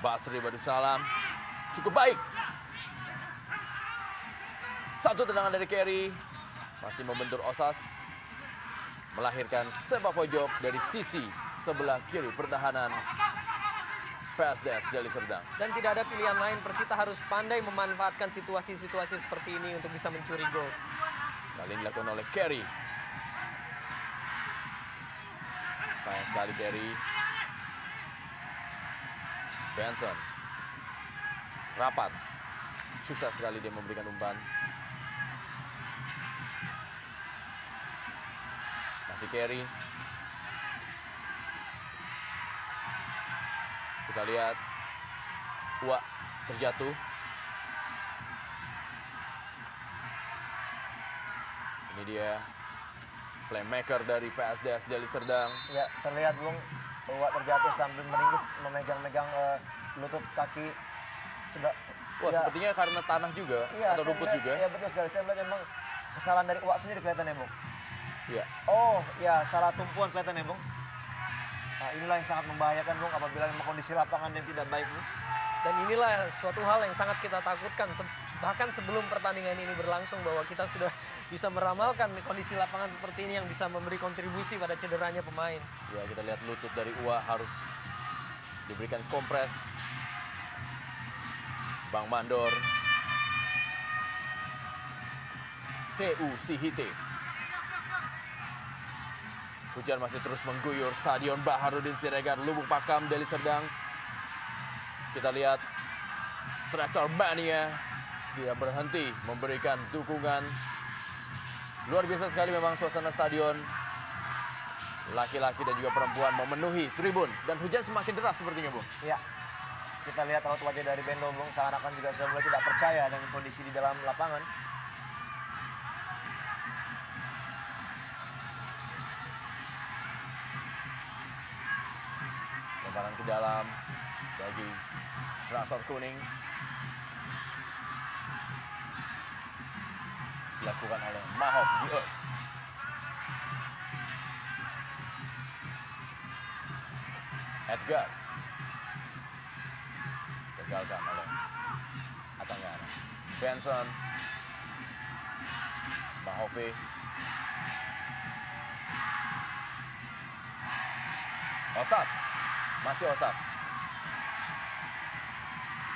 [SPEAKER 1] Basri Badusalam cukup baik. Satu tendangan dari Kerry. Masih membentur Osas. Melahirkan sepak pojok dari sisi sebelah kiri pertahanan PSDS Deli Serdang.
[SPEAKER 3] Dan tidak ada pilihan lain, Persita harus pandai memanfaatkan situasi-situasi seperti ini untuk bisa mencuri gol.
[SPEAKER 1] Kali ini dilakukan oleh Kerry. Sayang sekali Kerry. Benson. Rapat. Susah sekali dia memberikan umpan. Masih Kerry. Kita lihat. Wah, terjatuh. Ini dia playmaker dari PSDS Deli Serdang.
[SPEAKER 2] Ya, terlihat, Bung, Uwa terjatuh sambil meringis memegang-megang lutut kaki. Sudah.
[SPEAKER 1] Wah,
[SPEAKER 2] ya,
[SPEAKER 1] sepertinya karena tanah juga
[SPEAKER 2] iya,
[SPEAKER 1] atau
[SPEAKER 2] saya
[SPEAKER 1] rumput
[SPEAKER 2] melihat,
[SPEAKER 1] juga.
[SPEAKER 2] Ya, betul sekali. Saya melihat memang kesalahan dari Uwa sendiri kelihatannya, Bung.
[SPEAKER 1] Iya.
[SPEAKER 2] Oh, ya, salah tumpuan kelihatannya, Bung. Nah, inilah yang sangat membahayakan, Bung, apabila memang kondisi lapangan yang tidak baik, Bung.
[SPEAKER 3] Dan inilah suatu hal yang sangat kita takutkan. Bahkan sebelum pertandingan ini berlangsung bahwa kita sudah bisa meramalkan kondisi lapangan seperti ini yang bisa memberi kontribusi pada cederanya pemain.
[SPEAKER 1] Ya, kita lihat lutut dari Ua harus diberikan kompres. Bang Mandor. TU Sihite. Hujan masih terus mengguyur Stadion Baharudin Siregar, Lubuk Pakam, Deli Serdang. Kita lihat Traktor Mania tidak berhenti memberikan dukungan. Luar biasa sekali memang suasana stadion. Laki-laki dan juga perempuan memenuhi tribun. Dan hujan semakin deras sepertinya, Bung.
[SPEAKER 2] Ya, kita lihat raut wajah dari Bendo, Bung, seakan-akan juga sudah mulai tidak percaya dengan kondisi di dalam lapangan.
[SPEAKER 1] Lemparan ke dalam bagi Traktor Kuning. Dilakukan oleh Mahov di Earth. Edgar. Gagalkan oleh Atanggara. Benson. Mahove. Osas. Masih Osas.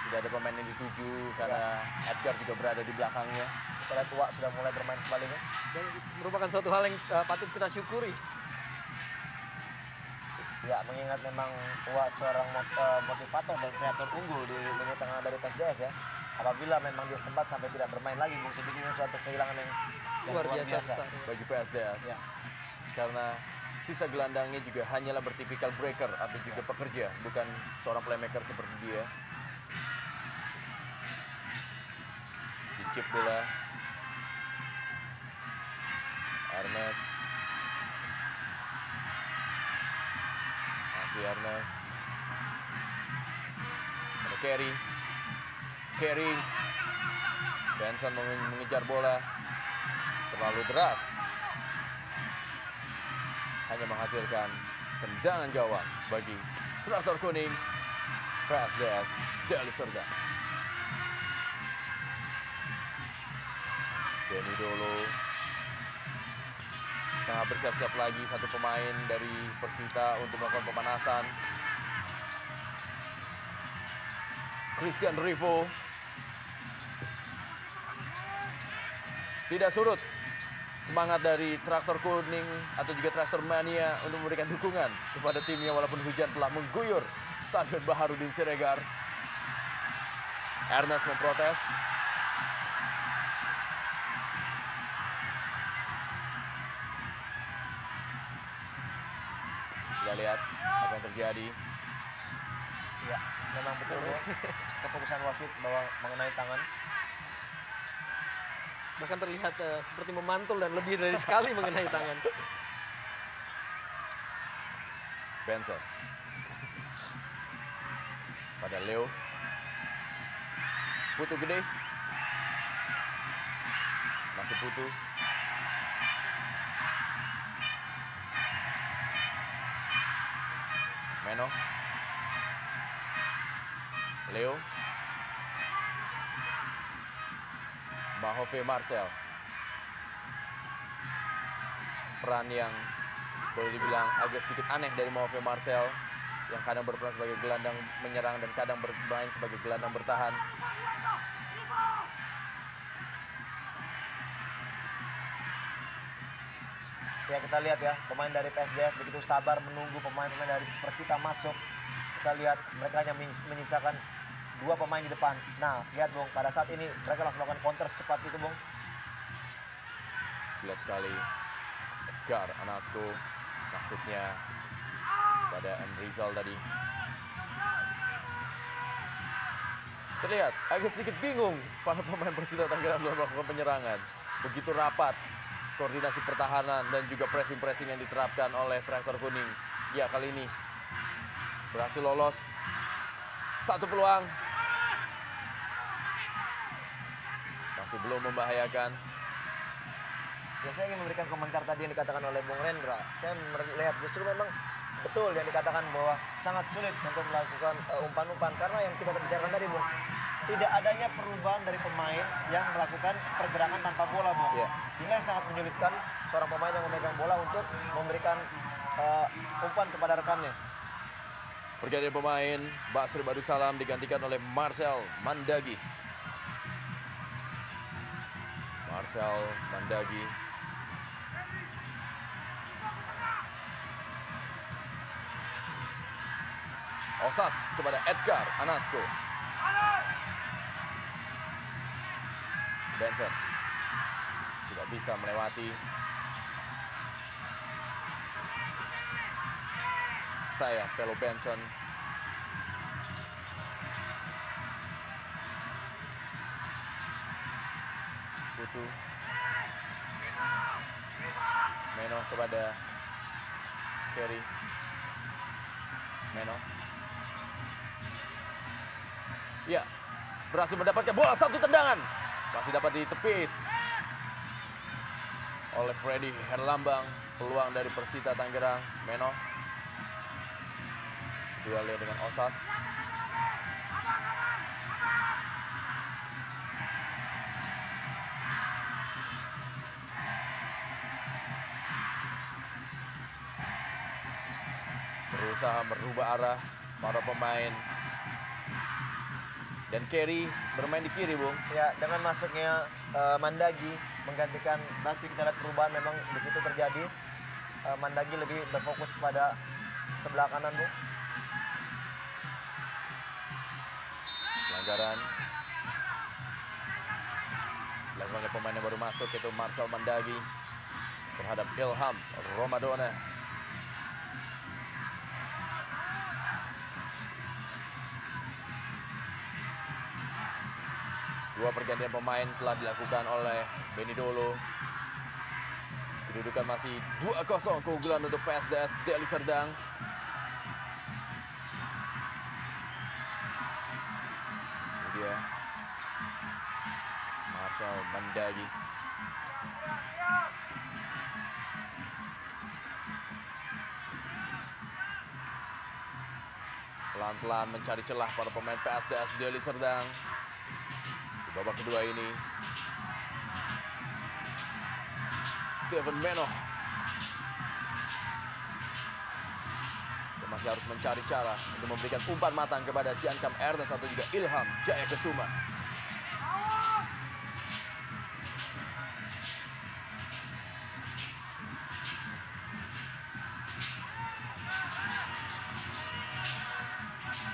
[SPEAKER 1] Tidak ada pemain yang dituju karena Edgar juga berada di belakangnya.
[SPEAKER 2] Kita lihat Tua sudah mulai bermain kembali, Bung.
[SPEAKER 3] Dan merupakan suatu hal yang patut kita syukuri.
[SPEAKER 2] Ya, mengingat memang Tua seorang motivator dan kreator unggul di lini tengah dari PSDS ya. Apabila memang dia sempat sampai tidak bermain lagi, Bung, saya pikir ini suatu kehilangan yang
[SPEAKER 3] Luar biasa besar.
[SPEAKER 1] Bagi PSDS.
[SPEAKER 2] Ya.
[SPEAKER 1] Karena sisa gelandangnya juga hanyalah bertipikal breaker atau juga pekerja, bukan seorang playmaker seperti dia. Dicip bola. Ernest. Masih Ernest. Ada Kerry. Kerry. Benson mengejar bola. Terlalu deras. Hanya menghasilkan tendangan gawang bagi Traktor Kuning. PSDS Deli Serdang. Benny Dolo. Tengah bersiap-siap lagi satu pemain dari Persita untuk melakukan pemanasan. Christian Rivo. Tidak surut semangat dari Traktor Kuning atau juga Traktor Mania untuk memberikan dukungan kepada timnya walaupun hujan telah mengguyur Stadion Baharudin Siregar. Ernest memprotes. Kita lihat apa yang terjadi.
[SPEAKER 2] Ya, memang betul, Bung. Keputusan wasit bahwa mengenai tangan.
[SPEAKER 3] Bahkan terlihat seperti memantul dan lebih dari sekali mengenai tangan.
[SPEAKER 1] Benson. Pada Leo. Putu gede. Masih Putu. Meno. Leo. Mahove Marcel. Peran yang boleh dibilang agak sedikit aneh dari Mahove Marcel, yang kadang berperan sebagai gelandang menyerang dan kadang bermain sebagai gelandang bertahan.
[SPEAKER 2] Ya, kita lihat ya, pemain dari PSDS begitu sabar menunggu pemain-pemain dari Persita masuk. Kita lihat mereka hanya menyisakan 2 pemain di depan. Nah, lihat, Bung, pada saat ini mereka langsung melakukan counter secepat itu, Bung.
[SPEAKER 1] Lihat sekali Edgar Anasko, maksudnya pada Rizal tadi. Terlihat agak sedikit bingung para pemain Persita Tangerang dalam melakukan penyerangan. Begitu rapat koordinasi pertahanan dan juga pressing-pressing yang diterapkan oleh Traktor Kuning. Ya, kali ini berhasil lolos. Satu peluang. Masih belum membahayakan.
[SPEAKER 2] Ya, saya ingin memberikan komentar tadi yang dikatakan oleh Bung Rendra. Saya melihat justru memang Betul yang dikatakan bahwa sangat sulit untuk melakukan umpan-umpan karena yang kita bicarakan tadi, Bung, tidak adanya perubahan dari pemain yang melakukan pergerakan tanpa bola, Bung.
[SPEAKER 1] Iya.
[SPEAKER 2] Inilah yang sangat menyulitkan seorang pemain yang memegang bola untuk memberikan umpan kepada rekannya.
[SPEAKER 1] Pergantian pemain, Basri Badusalam digantikan oleh Marcel Mandagi. Marcel Mandagi. Osas kepada Edgar Anasko. Benson tidak bisa melewati. Saya Pelo Benson. Putu. Meno kepada Kerry. Meno. Ya, berhasil mendapatkan bola, satu tendangan. Masih dapat ditepis oleh Freddy Herlambang. Peluang dari Persita Tangerang. Meno. Duelnya dengan Osas. Berusaha merubah arah para pemain. Dan Kerry bermain di kiri, Bung.
[SPEAKER 2] Ya, dengan masuknya Mandagi menggantikan Basri, kita lihat perubahan memang di situ terjadi. Mandagi lebih berfokus pada sebelah kanan, Bung.
[SPEAKER 1] Pelanggaran dilakukan oleh pemain yang baru masuk, yaitu Marcel Mandagi terhadap Ilham Romadona. Dua pergantian pemain telah dilakukan oleh Beni Dolo. Kedudukan masih 2-0 keunggulan untuk PSDS Deli Serdang. Ini dia Marcel Mandagi. Pelan-pelan mencari celah para pemain PSDS Deli Serdang. Di babak kedua ini, Steven Meno masih harus mencari cara untuk memberikan umpan matang kepada Siankam Ernest atau juga Ilham Jaya Kesuma.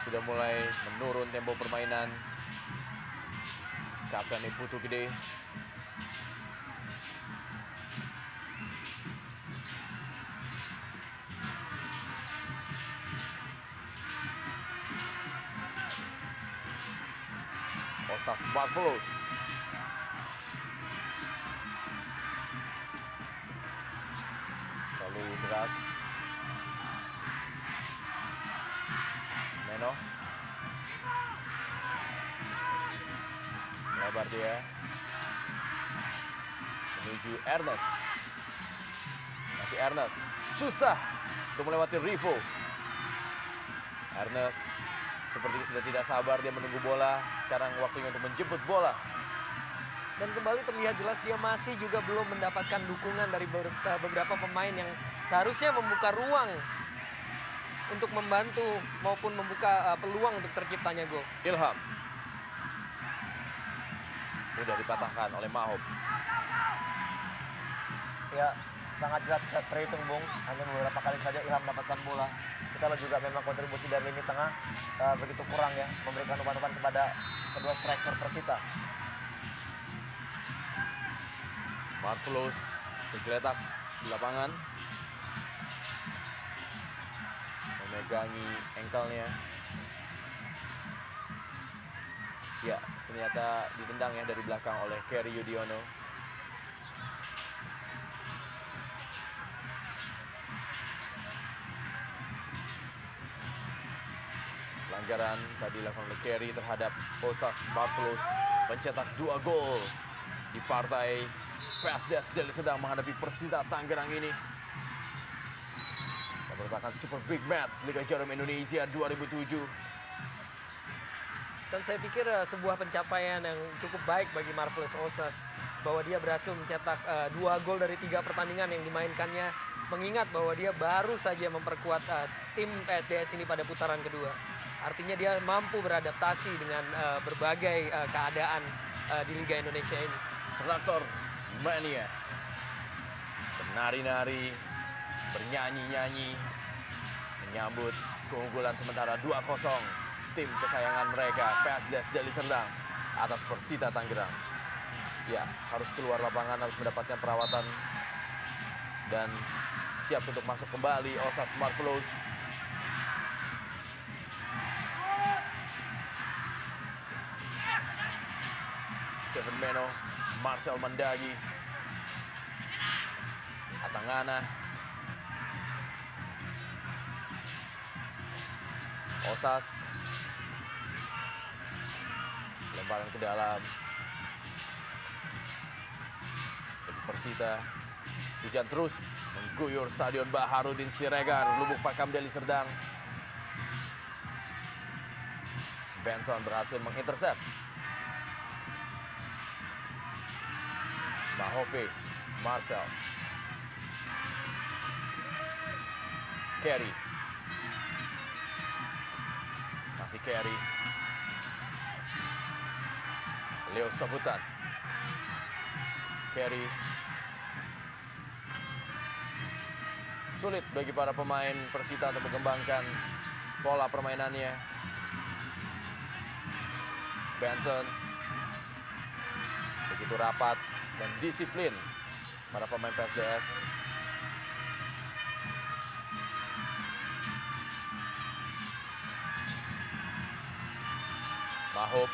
[SPEAKER 1] Sudah mulai menurun tempo permainan. Kapten Putu Gede. Osas Buffaloes. Lalu deras. Meno. Lebar dia. Menuju Ernest. Masih Ernest. Susah untuk melewati Rivo. Ernest sepertinya sudah tidak sabar, dia menunggu bola. Sekarang waktunya untuk menjemput bola.
[SPEAKER 3] Dan kembali terlihat jelas dia masih juga belum mendapatkan dukungan dari beberapa pemain yang seharusnya membuka ruang untuk membantu maupun membuka peluang untuk terciptanya gol.
[SPEAKER 1] Ilham. Mudah dipatahkan oleh Mahob.
[SPEAKER 2] Ya, sangat jelas terhitung, Bung. Hanya beberapa kali saja Ilham mendapatkan bola. Kita lihat juga memang kontribusi dari lini tengah begitu kurang ya, memberikan umpan-umpan kepada kedua striker Persita.
[SPEAKER 1] Marvelous tergeletak di lapangan, memegangi engkelnya. Ya, ternyata ditendang ya dari belakang oleh Kerry Yudiono. Pelanggaran tadi dilakukan oleh Kerry terhadap Osas Buffaloes, pencetak 2 gol di partai PSDS Deli sedang menghadapi Persita Tangerang ini. Nomor merupakan super big match Liga Jarum Indonesia 2007.
[SPEAKER 3] Dan saya pikir sebuah pencapaian yang cukup baik bagi Marvelous Osas bahwa dia berhasil mencetak 2 gol dari 3 pertandingan yang dimainkannya, mengingat bahwa dia baru saja memperkuat tim PSDS ini pada putaran kedua. Artinya dia mampu beradaptasi dengan berbagai keadaan di Liga Indonesia ini.
[SPEAKER 1] Traktor Mania menari-nari, bernyanyi-nyanyi, menyambut keunggulan sementara 2-0 tim kesayangan mereka, PSDS Deli Serdang atas Persita Tangerang. Ya, harus keluar lapangan, harus mendapatkan perawatan dan siap untuk masuk kembali Osas Marvelous. Stephen Meno, Marcel Mandagi, Atangana, Osas, lemparan ke dalam. Bagi Persita, hujan terus mengguyur Stadion Baharudin Siregar, Lubuk Pakam Deli Serdang. Benson berhasil mengintercept. Mahove, Marcel, Kerry, masih Kerry, Leo Sabutan, Kerry, sulit bagi para pemain Persita untuk mengembangkan pola permainannya. Benson begitu rapat dan disiplin para pemain PSDS. Mahop,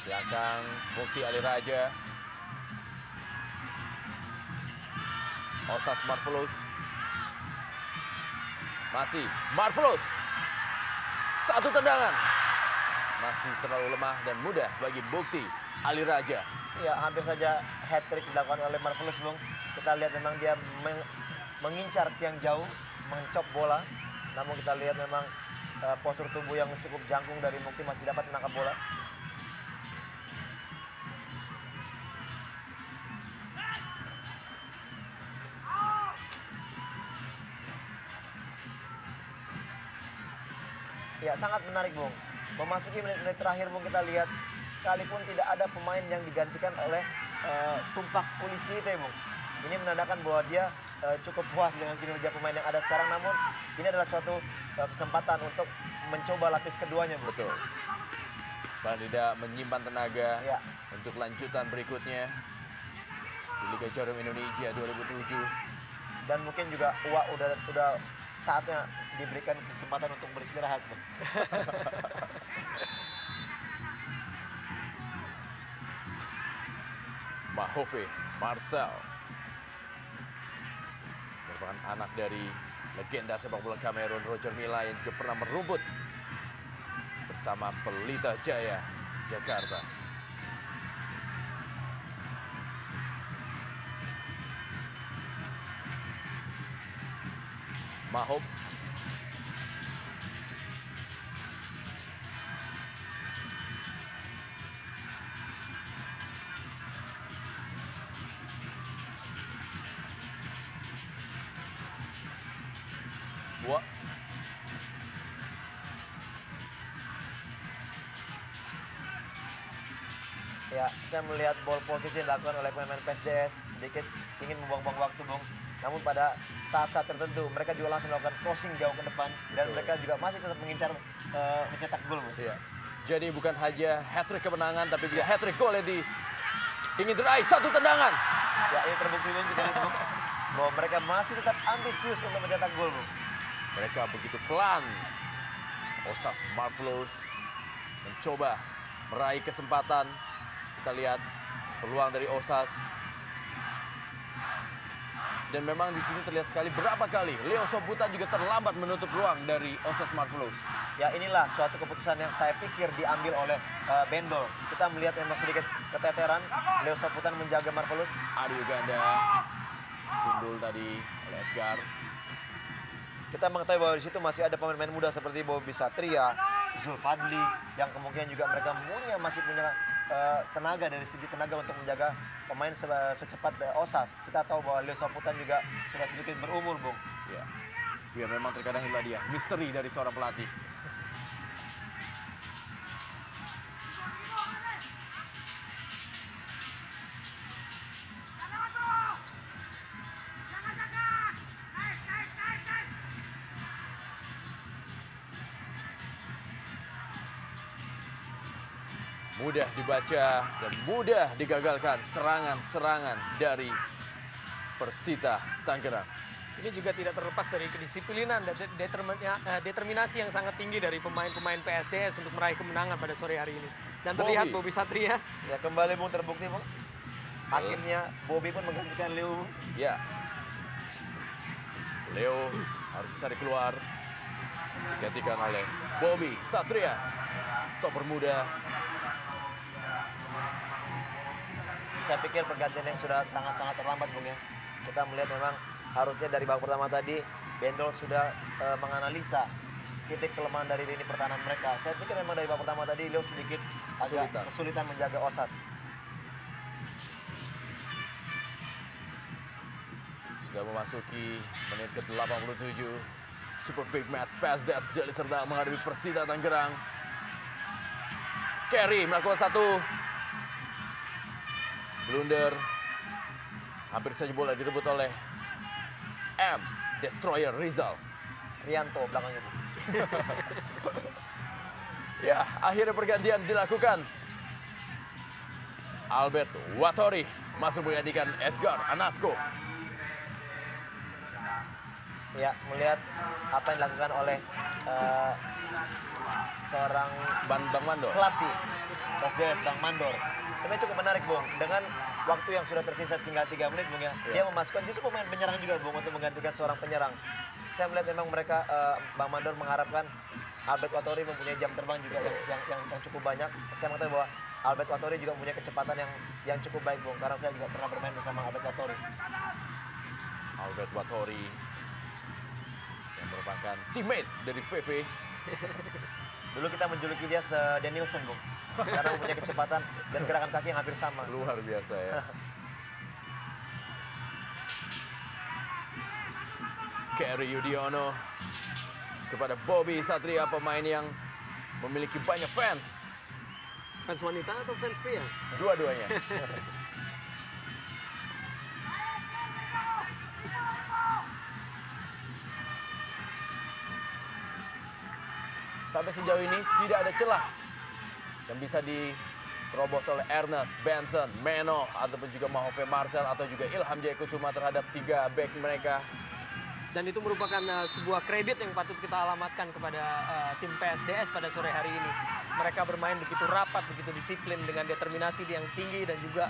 [SPEAKER 1] belakang Mukti Ali Raja, Osas Marvelous, masih Marvelous, satu tendangan, masih terlalu lemah dan mudah bagi Mukti Ali Raja.
[SPEAKER 2] Ya, hampir saja hat-trick dilakukan oleh Marvelous, Bung. Kita lihat memang dia mengincar tiang jauh, mencop bola. Namun kita lihat memang postur tubuh yang cukup jangkung dari Mukti masih dapat menangkap bola. Ya, sangat menarik, Bung. Memasuki menit-menit terakhir, Bung, kita lihat sekalipun tidak ada pemain yang digantikan oleh Tumpak Polisi itu, Bung. Ini menandakan bahwa dia cukup puas dengan kinerja pemain yang ada sekarang, namun ini adalah suatu kesempatan untuk mencoba lapis keduanya, Bung.
[SPEAKER 1] Betul. Paling tidak menyimpan tenaga
[SPEAKER 2] Ya.
[SPEAKER 1] untuk lanjutan berikutnya di Liga Jarum Indonesia 2007.
[SPEAKER 2] Dan mungkin juga udah saatnya diberikan kesempatan untuk beristirahat, Bung.
[SPEAKER 1] Mahove, Marcel, merupakan anak dari legenda sepak bola Kamerun Roger Milla yang juga pernah merumput bersama Pelita Jaya Jakarta. Mahop, Wah.
[SPEAKER 2] Ya, saya melihat ball position yang dilakukan oleh pemain PSDS sedikit ingin membuang-buang waktu, Bung. Namun pada saat-saat tertentu mereka juga langsung melakukan crossing jauh ke depan dan
[SPEAKER 1] Betul.
[SPEAKER 2] mereka juga masih tetap mengincar mencetak gol, Bung.
[SPEAKER 1] Iya. Jadi bukan hanya hat-trick kemenangan tapi juga hat-trick gol yang ingin diraih, satu tendangan.
[SPEAKER 2] Ya, ini terbukti, Bung, kita lihat, Bung, bahwa mereka masih tetap ambisius untuk mencetak gol, Bung.
[SPEAKER 1] Mereka begitu pelan. Osas Marvelous mencoba meraih kesempatan. Kita lihat peluang dari Osas. Dan memang di sini terlihat sekali berapa kali Leo Soputan juga terlambat menutup ruang dari Osas Marvelous.
[SPEAKER 2] Ya inilah suatu keputusan yang saya pikir diambil oleh Bendol. Kita melihat memang sedikit keteteran. Leo Soputan menjaga Marvelous.
[SPEAKER 1] Adi Uganda, sundul tadi oleh Edgar.
[SPEAKER 2] Kita mengetahui bahwa di situ masih ada pemain-pemain muda seperti Bobby Satria, Zulfadli, yang kemungkinan juga mereka masih punya tenaga dari segi tenaga untuk menjaga pemain secepat Osas. Kita tahu bahwa Leo Soputan juga sudah sedikit berumur, Bung.
[SPEAKER 1] Ya. Ya memang terkadang itulah dia, misteri dari seorang pelatih. Mudah dibaca dan mudah digagalkan serangan-serangan dari Persita Tangerang.
[SPEAKER 3] Ini juga tidak terlepas dari kedisiplinan dan determinasi yang sangat tinggi dari pemain-pemain PSDS untuk meraih kemenangan pada sore hari ini. Dan terlihat Bobby Satria.
[SPEAKER 2] Ya kembali Bung terbukti Bung. Akhirnya Bobby pun menggantikan Leo.
[SPEAKER 1] Ya. Leo harus cari keluar. Digantikan oleh Bobby Satria. Stopper muda.
[SPEAKER 2] Saya pikir pergantian yang sudah sangat-sangat terlambat Bung ya. Kita melihat memang harusnya dari babak pertama tadi Bendol sudah menganalisa titik kelemahan dari lini pertahanan mereka. Saya pikir memang dari babak pertama tadi Leo sedikit agak kesulitan menjaga Osas.
[SPEAKER 1] Sudah memasuki menit ke-87. Super big match PSDS Deli Serdang menghadapi Persita Tangerang. Kerry melakukan satu blunder. Hampir saja bola direbut oleh M. Destroyer Rizal.
[SPEAKER 2] Rianto belakangnya.
[SPEAKER 1] Ya, akhirnya pergantian dilakukan. Albert Watori masuk menggantikan Edgar Anasco.
[SPEAKER 2] Ya, melihat apa yang dilakukan oleh seorang
[SPEAKER 1] Bang Mandor.
[SPEAKER 2] pelatih PSDS Bang Mandor. Sebenarnya cukup menarik Bung, dengan waktu yang sudah tersisa tinggal 3 menit Bung ya. Dia memasukkan justru pemain penyerang juga Bung untuk menggantikan seorang penyerang. Saya melihat memang mereka Bang Mandor mengharapkan Albert Watori mempunyai jam terbang juga yang cukup banyak. Saya mengatakan bahwa Albert Watori juga mempunyai kecepatan yang cukup baik Bung, karena saya juga pernah bermain bersama Albert Watori.
[SPEAKER 1] Albert Watori yang merupakan teammate dari VV.
[SPEAKER 2] Dulu kita menjuluki dia Danielson Bung, karena mempunyai kecepatan dan gerakan kaki yang hampir sama.
[SPEAKER 1] Luar biasa ya. Kerry Yudiono kepada Bobby Satria, pemain yang memiliki banyak fans.
[SPEAKER 3] Fans wanita atau fans pria?
[SPEAKER 1] Dua-duanya. Sampai sejauh ini tidak ada celah yang bisa diterobos oleh Ernest, Benson, Meno, ataupun juga Mahove Marcel atau juga Ilham Jaya Kusuma terhadap 3 back mereka.
[SPEAKER 3] Dan itu merupakan sebuah kredit yang patut kita alamatkan kepada tim PSDS pada sore hari ini. Mereka bermain begitu rapat, begitu disiplin dengan determinasi yang tinggi dan juga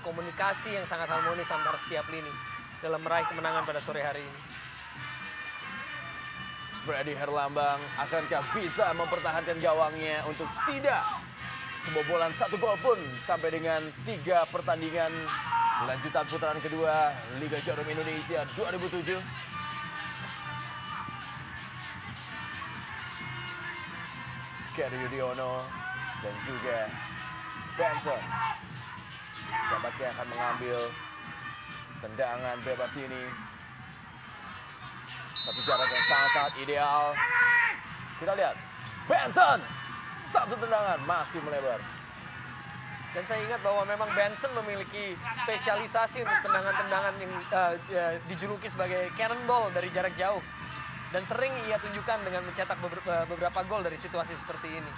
[SPEAKER 3] komunikasi yang sangat harmonis antara setiap lini dalam meraih kemenangan pada sore hari ini.
[SPEAKER 1] Freddy Herlambang akankah bisa mempertahankan gawangnya untuk tidak kebobolan 1 gol pun sampai dengan 3 pertandingan lanjutan putaran kedua Liga Jarum Indonesia 2007. Kerry Yudiono dan juga Benson. Siapakah yang akan mengambil tendangan bebas ini? Satu jarak yang sangat-sangat ideal. Kita lihat. Benson. Satu tendangan masih melebar.
[SPEAKER 3] Dan saya ingat bahwa memang Benson memiliki spesialisasi untuk tendangan-tendangan yang dijuluki sebagai cannonball dari jarak jauh. Dan sering ia tunjukkan dengan mencetak beberapa gol dari situasi seperti ini.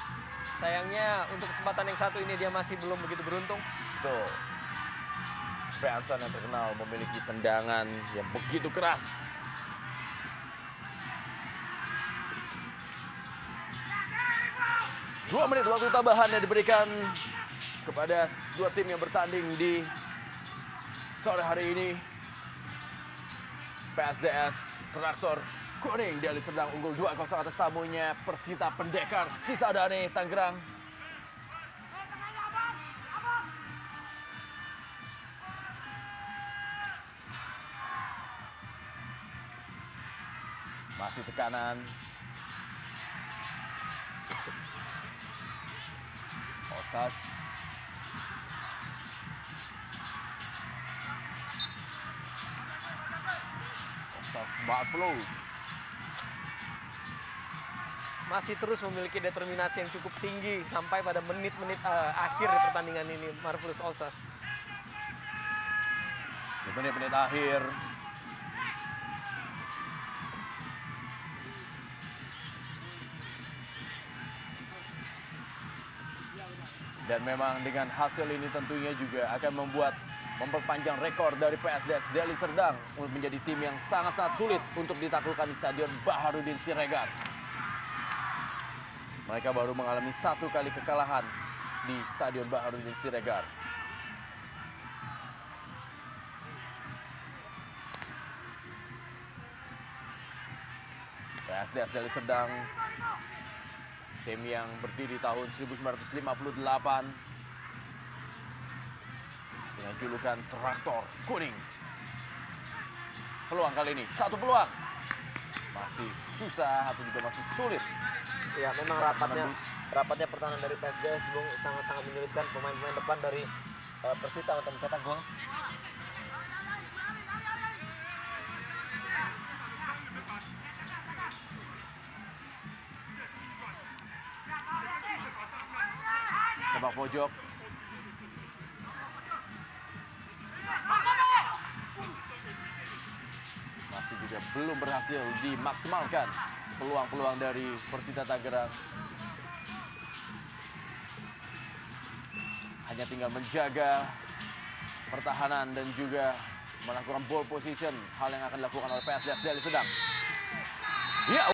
[SPEAKER 3] Sayangnya untuk kesempatan yang satu ini dia masih belum begitu beruntung.
[SPEAKER 1] Tuh. Benson yang terkenal memiliki tendangan yang begitu keras. 2 menit waktu tambahan yang diberikan kepada 2 tim yang bertanding di sore hari ini. PSDS Traktor Kuning Deli Serdang unggul 2-0 atas tamunya Persita Pendekar Cisadane Tangerang. Masih tekanan. Osas. Osas Buffaloes.
[SPEAKER 3] Masih terus memiliki determinasi yang cukup tinggi sampai pada menit-menit akhir di pertandingan ini, Marvelous Osas.
[SPEAKER 1] Di menit-menit akhir. Dan memang dengan hasil ini tentunya juga akan memperpanjang rekor dari PSDS Deli Serdang untuk menjadi tim yang sangat-sangat sulit untuk ditaklukkan di Stadion Baharudin Siregar. Mereka baru mengalami 1 kali kekalahan di Stadion Baharudin Siregar. PSDS Deli Serdang, tim yang berdiri tahun 1958 dengan julukan Traktor Kuning. Peluang kali ini, 1 peluang. Masih susah atau juga masih sulit.
[SPEAKER 2] Ya memang rapatnya pertahanan dari PSDS Bung sangat-sangat menyulitkan pemain-pemain depan dari Persita untuk mencetak gol.
[SPEAKER 1] Sepak pojok. Masih juga belum berhasil dimaksimalkan peluang-peluang dari Persita Tangerang. Hanya tinggal menjaga pertahanan dan juga melakukan ball position, hal yang akan dilakukan oleh PSDS Deli Serdang. Ya.